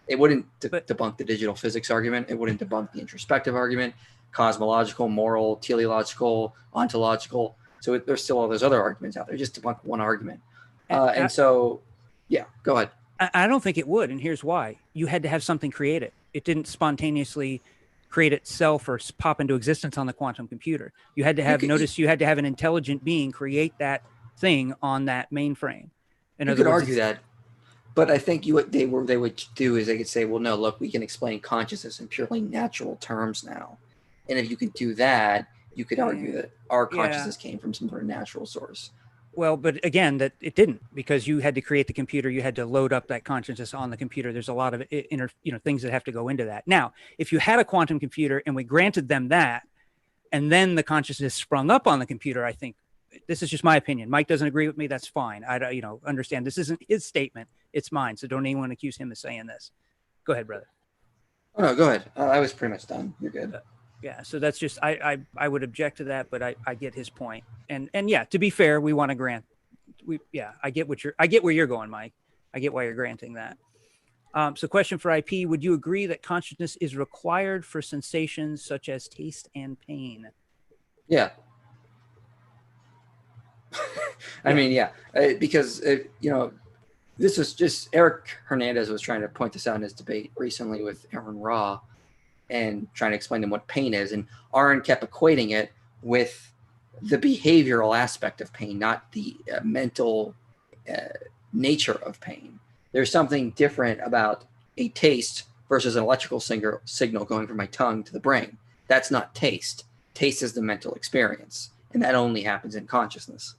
it wouldn't debunk the digital physics argument. It wouldn't debunk the introspective argument, cosmological, moral, teleological, ontological. So there's still all those other arguments out there. Just debunk one argument. And so, yeah, go ahead. I don't think it would, and here's why. You had to have something create it. It didn't spontaneously create itself or pop into existence on the quantum computer. You had to have you had to have an intelligent being create that thing on that mainframe. You could argue that, but I think what they would do is they could say, well, no, look, we can explain consciousness in purely natural terms now. And if you could do that, you could argue that our consciousness came from some sort of natural source. Well, but again, that it didn't, because you had to create the computer. You had to load up that consciousness on the computer. There's a lot of things that have to go into that. Now, if you had a quantum computer and we granted them that, and then the consciousness sprung up on the computer, I think this is just my opinion. Mike doesn't agree with me. That's fine. I understand this isn't his statement. It's mine. So don't anyone accuse him of saying this. Go ahead, brother. Oh, no, go ahead. I was pretty much done. You're good. Yeah, so that's just I would object to that, but I get his point. And yeah, to be fair, we want to grant I get where you're going, Mike. I get why you're granting that. So question for IP, would you agree that consciousness is required for sensations such as taste and pain? Yeah. I mean, yeah, because this was just Eric Hernandez was trying to point this out in his debate recently with Aaron Ra, and trying to explain to him what pain is. And Aaron kept equating it with the behavioral aspect of pain, not the mental nature of pain. There's something different about a taste versus an electrical signal going from my tongue to the brain. That's not taste. Taste is the mental experience, and that only happens in consciousness.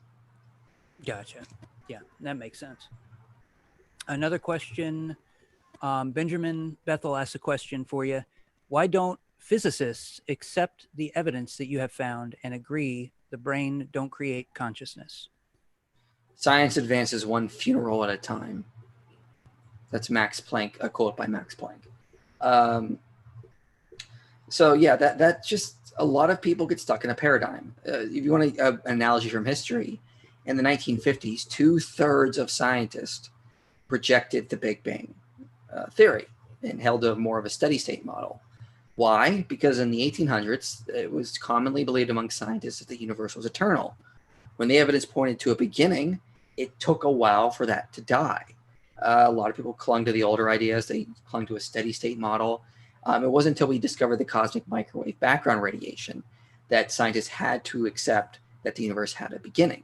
Gotcha. Yeah, that makes sense. Another question. Benjamin Bethel asked a question for you. Why don't physicists accept the evidence that you have found and agree the brain don't create consciousness? Science advances one funeral at a time. That's Max Planck, a quote by Max Planck. So yeah, that just, a lot of people get stuck in a paradigm. If you want an analogy from history, in the 1950s, 2/3 of scientists projected the Big Bang theory and held to more of a steady state model. Why? Because in the 1800s, it was commonly believed among scientists that the universe was eternal. When the evidence pointed to a beginning, it took a while for that to die. A lot of people clung to the older ideas. They clung to a steady state model. It wasn't until we discovered the cosmic microwave background radiation that scientists had to accept that the universe had a beginning.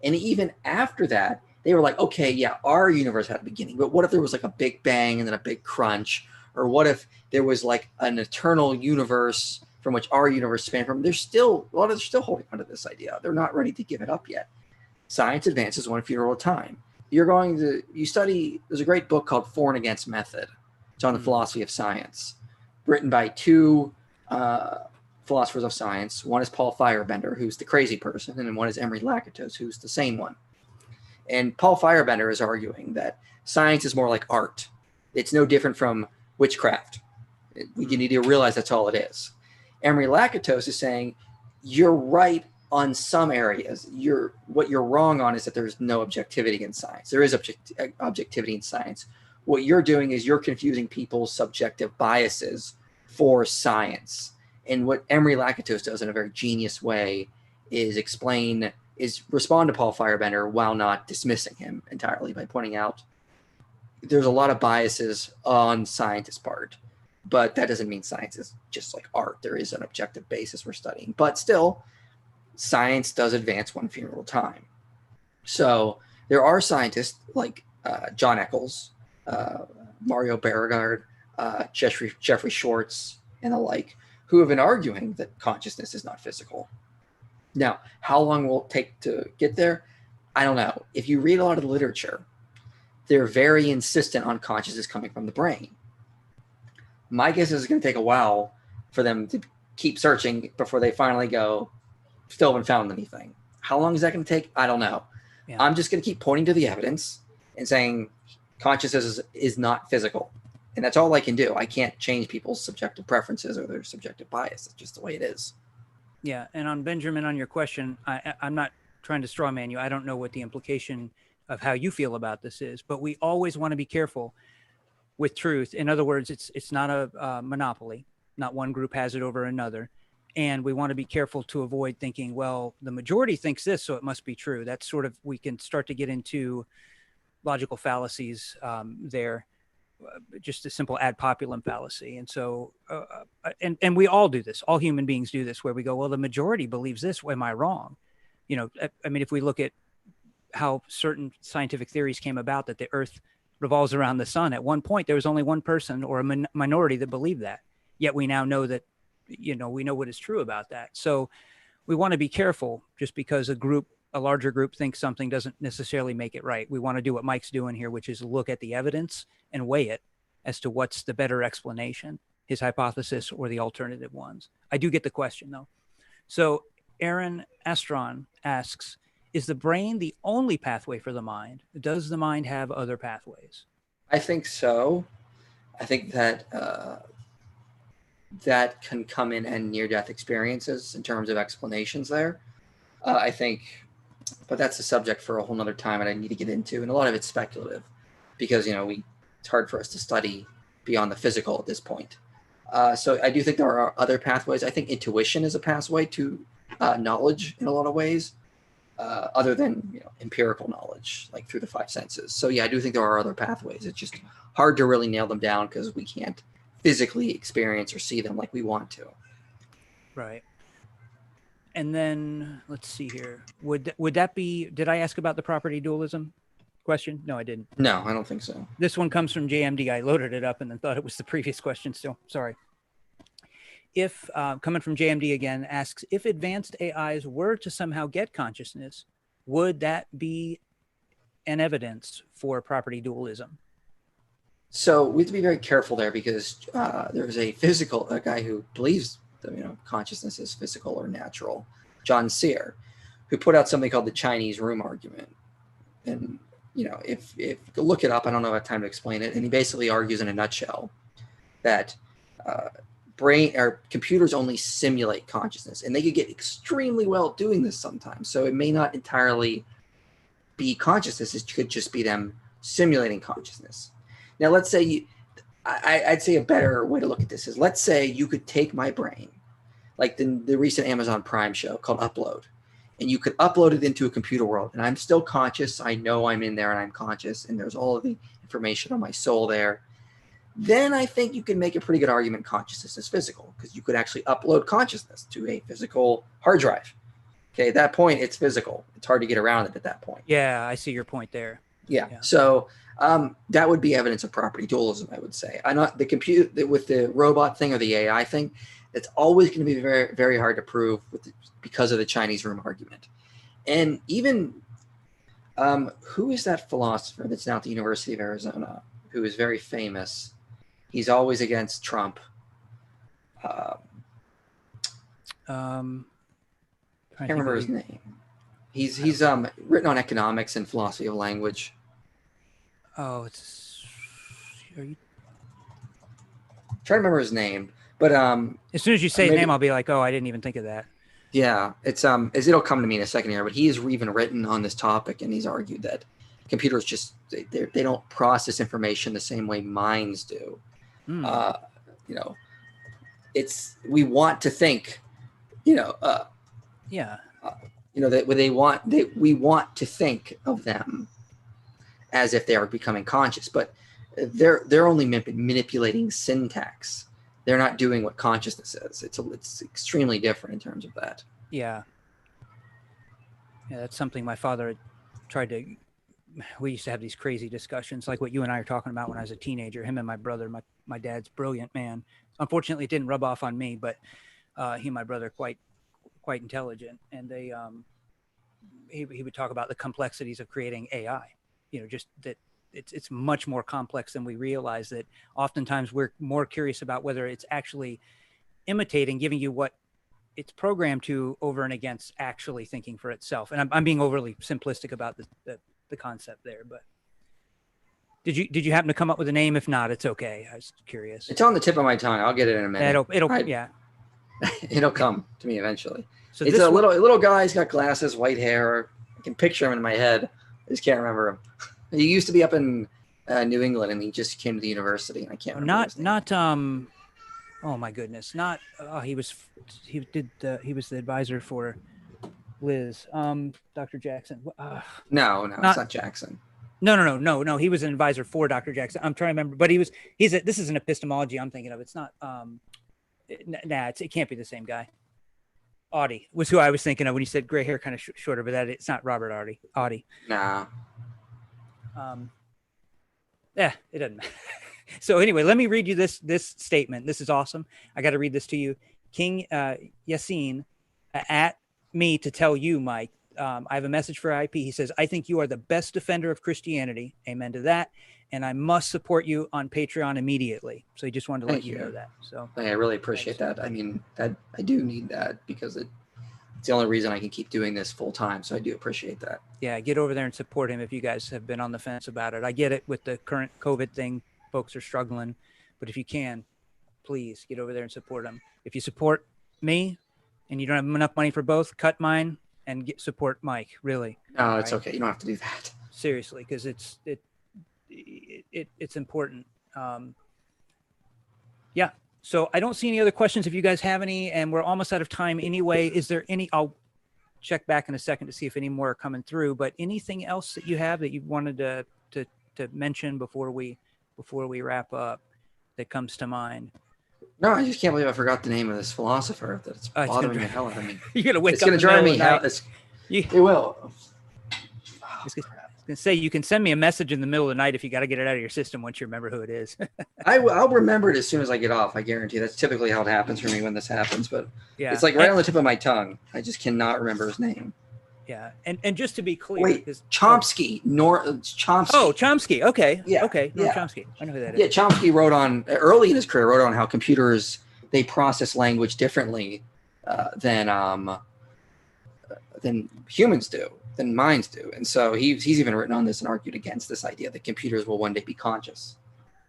And even after that, they were like, okay, yeah, our universe had a beginning, but what if there was like a big bang and then a big crunch? Or what if there was like an eternal universe from which our universe spanned from? A lot of them are still holding on to this idea. They're not ready to give it up yet. Science advances one funeral at a time. You study, there's a great book called For and Against Method. It's on the philosophy of science, written by two philosophers of science. One is Paul Feyerabender, who's the crazy person, and then one is Emery Lakatos, who's the sane one. And Paul Feyerabender is arguing that science is more like art. It's no different from witchcraft. You need to realize that's all it is. Emery Lakatos is saying you're right on some areas. What you're wrong on is that there's no objectivity in science. There is objectivity in science. What you're doing is you're confusing people's subjective biases for science. And what Emery Lakatos does in a very genius way is respond to Paul Feyerabender while not dismissing him entirely by pointing out there's a lot of biases on scientists' part, but that doesn't mean science is just like art. There is an objective basis for studying, but still, science does advance one funeral at a time. So there are scientists like John Eccles, Mario Beauregard, Jeffrey Schwartz, and the like, who have been arguing that consciousness is not physical. Now, how long will it take to get there? I don't know. If you read a lot of the literature, they're very insistent on consciousness coming from the brain. My guess is it's going to take a while for them to keep searching before they finally go, still haven't found anything. How long is that going to take? I don't know. Yeah. I'm just going to keep pointing to the evidence and saying consciousness is not physical. And that's all I can do. I can't change people's subjective preferences or their subjective bias. It's just the way it is. Yeah. And on Benjamin, on your question, I'm not trying to straw man you. I don't know what the implication of how you feel about this is, but we always want to be careful with truth. In other words, it's not a monopoly. Not one group has it over another. And we want to be careful to avoid thinking, well, the majority thinks this, so it must be true. That's sort of, we can start to get into logical fallacies there, just a simple ad populum fallacy. And so, and we all do this. All human beings do this, where we go, well, the majority believes this. Am I wrong? You know, I mean, if we look at how certain scientific theories came about, that the Earth revolves around the sun, at one point there was only one person or a minority that believed that. Yet we now know that, you know, we know what is true about that. So we want to be careful. Just because a larger group thinks something doesn't necessarily make it right. We want to do what Mike's doing here, which is look at the evidence and weigh it as to what's the better explanation, his hypothesis or the alternative ones. I do get the question though. So Aaron Astron asks, is the brain the only pathway for the mind? Does the mind have other pathways? I think so. I think that that can come in near-death experiences in terms of explanations there. I think, but that's a subject for a whole nother time and I need to get into. And a lot of it's speculative because, you know, it's hard for us to study beyond the physical at this point. So I do think there are other pathways. I think intuition is a pathway to knowledge in a lot of ways. Other than, you know, empirical knowledge, like through the five senses. So yeah, I do think there are other pathways. It's just hard to really nail them down because we can't physically experience or see them like we want to. Right. And then let's see here. Would that be? Did I ask about the property dualism question? No, I didn't. No, I don't think so. This one comes from JMD. I loaded it up and then thought it was the previous question. Still, sorry. If coming from JMD again, asks, if advanced AIs were to somehow get consciousness, would that be an evidence for property dualism? So we have to be very careful there because there's a guy who believes that, you know, consciousness is physical or natural, John Sear, who put out something called the Chinese room argument. And, you know, if look it up, I don't know if I have time to explain it. And he basically argues in a nutshell that brain or computers only simulate consciousness, and they could get extremely well at doing this sometimes. So it may not entirely be consciousness; it could just be them simulating consciousness. Now, let's say I'd say a better way to look at this is, let's say you could take my brain, like the recent Amazon Prime show called Upload, and you could upload it into a computer world, and I'm still conscious. I know I'm in there and I'm conscious, and there's all of the information on my soul there. Then I think you can make a pretty good argument consciousness is physical, because you could actually upload consciousness to a physical hard drive. Okay, at that point, it's physical. It's hard to get around it at that point. Yeah, I see your point there. Yeah. So that would be evidence of property dualism, I would say. I'm not the compute with the robot thing or the AI thing. It's always going to be very, very hard to prove because of the Chinese room argument. And even who is that philosopher that's now at the University of Arizona who is very famous? He's always against Trump. I can't remember his name. He's written on economics and philosophy of language. Oh, are you trying to remember his name? But as soon as you say his name, I'll be like, oh, I didn't even think of that. Yeah, it's it'll come to me in a second here. But he has even written on this topic, and he's argued that computers just they don't process information the same way minds do. You know, we want to think, you know, yeah, you know, that we want to think of them as if they are becoming conscious, but they're only manipulating syntax. They're not doing what consciousness is. It's extremely different in terms of that. Yeah, that's something my father had tried to. We used to have these crazy discussions like what you and I are talking about when I was a teenager. Him and my brother. My dad's brilliant man. Unfortunately, it didn't rub off on me, but he and my brother quite intelligent, and they he would talk about the complexities of creating AI. You know, just that it's much more complex than we realize. That oftentimes we're more curious about whether it's actually imitating, giving you what it's programmed to over and against actually thinking for itself. And I'm being overly simplistic about the concept there, but did you happen to come up with a name? If not, it's okay. I was curious. It's on the tip of my tongue. I'll get it in a minute. Yeah. It'll come to me eventually. So it's a little guy. He's got glasses, white hair. I can picture him in my head. I just can't remember him. He used to be up in New England, and he just came to the university, and I can't remember his name. Oh my goodness! He was the advisor for Liz. Dr. Jackson. No, it's not Jackson. No. He was an advisor for Dr. Jackson. I'm trying to remember, but this is an epistemology I'm thinking of. It's not. It can't be the same guy. Audie was who I was thinking of when you said gray hair, kind of shorter, but it's not Robert Audie. Nah. It doesn't matter. So anyway, let me read you this statement. This is awesome. I got to read this to you. King Yassine at me to tell you, Mike, I have a message for IP. He says, I think you are the best defender of Christianity. Amen to that. And I must support you on Patreon immediately. So he just wanted to let you know that. So I really appreciate that. I mean, I do need that because it's the only reason I can keep doing this full time. So I do appreciate that. Yeah, get over there and support him if you guys have been on the fence about it. I get it with the current COVID thing. Folks are struggling. But if you can, please get over there and support him. If you support me and you don't have enough money for both, cut mine and support Mike. Really. No, it's okay. You don't have to do that. Seriously, because it's important. Yeah. So I don't see any other questions. If you guys have any, and we're almost out of time anyway, is there any, I'll check back in a second to see if any more are coming through, but anything else that you have that you wanted to mention before we wrap up that comes to mind? No, I just can't believe I forgot the name of this philosopher. That's bothering the hell out of me. You're going to wake it's up. It's going to drive me out. It will. I was going to say, you can send me a message in the middle of the night if you got to get it out of your system once you remember who it is. I'll remember it as soon as I get off. I guarantee. That's typically how it happens for me when this happens. But yeah, it's like right on the tip of my tongue. I just cannot remember his name. Yeah, and just to be clear, wait, Chomsky, Chomsky. Oh, Chomsky. Okay, yeah, okay, yeah. Chomsky. I know who that is. Yeah, Chomsky wrote on early in his career on how computers they process language differently than humans do, than minds do, and so he's even written on this and argued against this idea that computers will one day be conscious.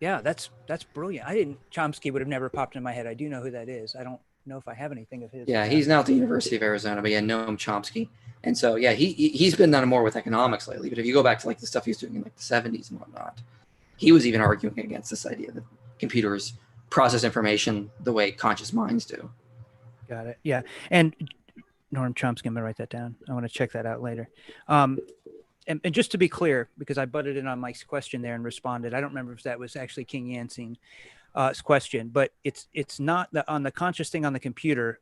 Yeah, that's brilliant. Chomsky would have never popped in my head. I do know who that is. I don't know if I have anything of his. Yeah, he's now at the University of Arizona, but yeah, Noam Chomsky. And so, yeah, he's been done more with economics lately. But if you go back to like the stuff he was doing in like the 70s and whatnot, he was even arguing against this idea that computers process information the way conscious minds do. Got it. Yeah. And Noam Chomsky, I'm going to write that down. I want to check that out later. And just to be clear, because I butted in on Mike's question there and responded, I don't remember if that was actually King Yancine's question, but it's not on the conscious thing on the computer.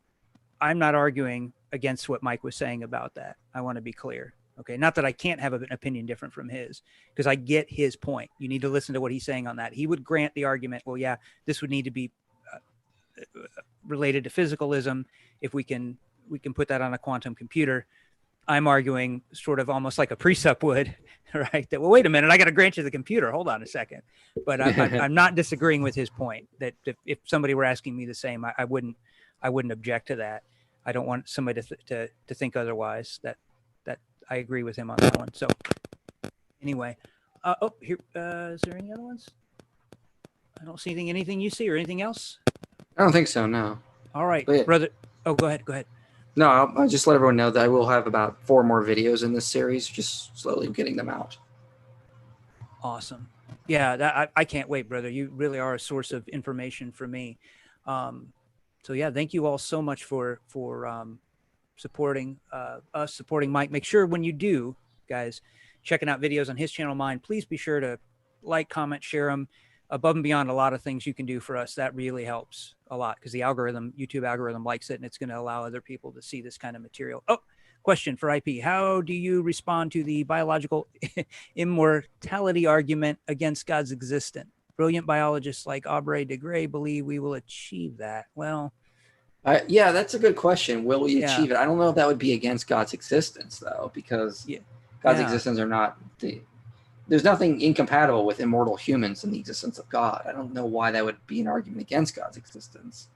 I'm not arguing against what Mike was saying about that. I want to be clear. Okay. Not that I can't have an opinion different from his, because I get his point. You need to listen to what he's saying on that. He would grant the argument, well, yeah, this would need to be related to physicalism. If we can put that on a quantum computer. I'm arguing sort of almost like a precept would, right? That, well, wait a minute, I got to grant you the computer. Hold on a second. But I'm not disagreeing with his point that if somebody were asking me the same, I wouldn't object to that. I don't want somebody to think otherwise. That I agree with him on that one. So anyway, here is there any other ones? I don't see anything you see or anything else. I don't think so. No. All right, brother. Oh, go ahead. No, I'll just let everyone know that I will have about 4 more videos in this series, just slowly getting them out. Awesome. Yeah, I can't wait, brother. You really are a source of information for me. So yeah, thank you all so much for supporting us, supporting Mike. Make sure when you do, guys, checking out videos on his channel, mine, please be sure to like, comment, share them. Above and beyond a lot of things you can do for us, that really helps a lot because the YouTube algorithm likes it, and it's going to allow other people to see this kind of material. Oh, question for IP. How do you respond to the biological immortality argument against God's existence? Brilliant biologists like Aubrey de Grey believe we will achieve that. Well, yeah, that's a good question. Will we achieve it? I don't know if that would be against God's existence, though, because God's existence are not there's nothing incompatible with immortal humans and the existence of God. I don't know why that would be an argument against God's existence.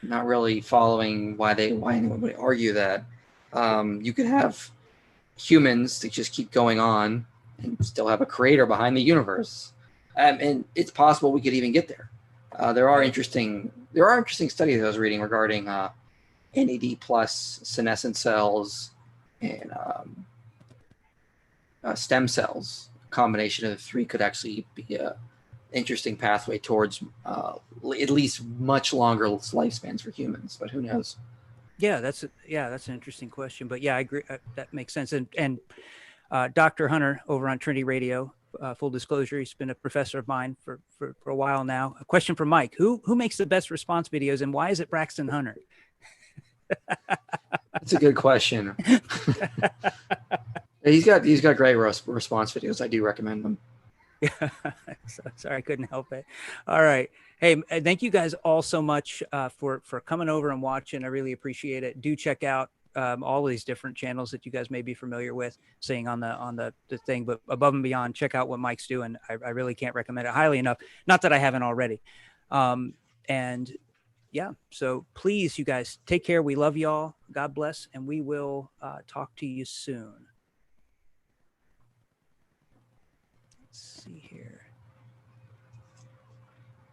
not really following why anyone would argue that. You could have humans that just keep going on and still have a creator behind the universe, and it's possible we could even get there. There are interesting studies I was reading regarding NAD plus senescent cells and stem cells. A combination of the three could actually be a interesting pathway towards at least much longer lifespans for humans, but who knows? Yeah, that's an interesting question, but yeah, I agree. That makes sense. And Dr. Hunter over on Trinity Radio, full disclosure, he's been a professor of mine for a while now. A question for Mike: Who makes the best response videos, and why is it Braxton Hunter? That's a good question. He's got great response videos. I do recommend them. Yeah, sorry, I couldn't help it. All right. Hey, thank you guys all so much for coming over and watching. I really appreciate it. Do check out all of these different channels that you guys may be familiar with, seeing on the thing, but above and beyond, check out what Mike's doing. I really can't recommend it highly enough. Not that I haven't already. And yeah, so please, you guys, take care. We love y'all. God bless, and we will talk to you soon.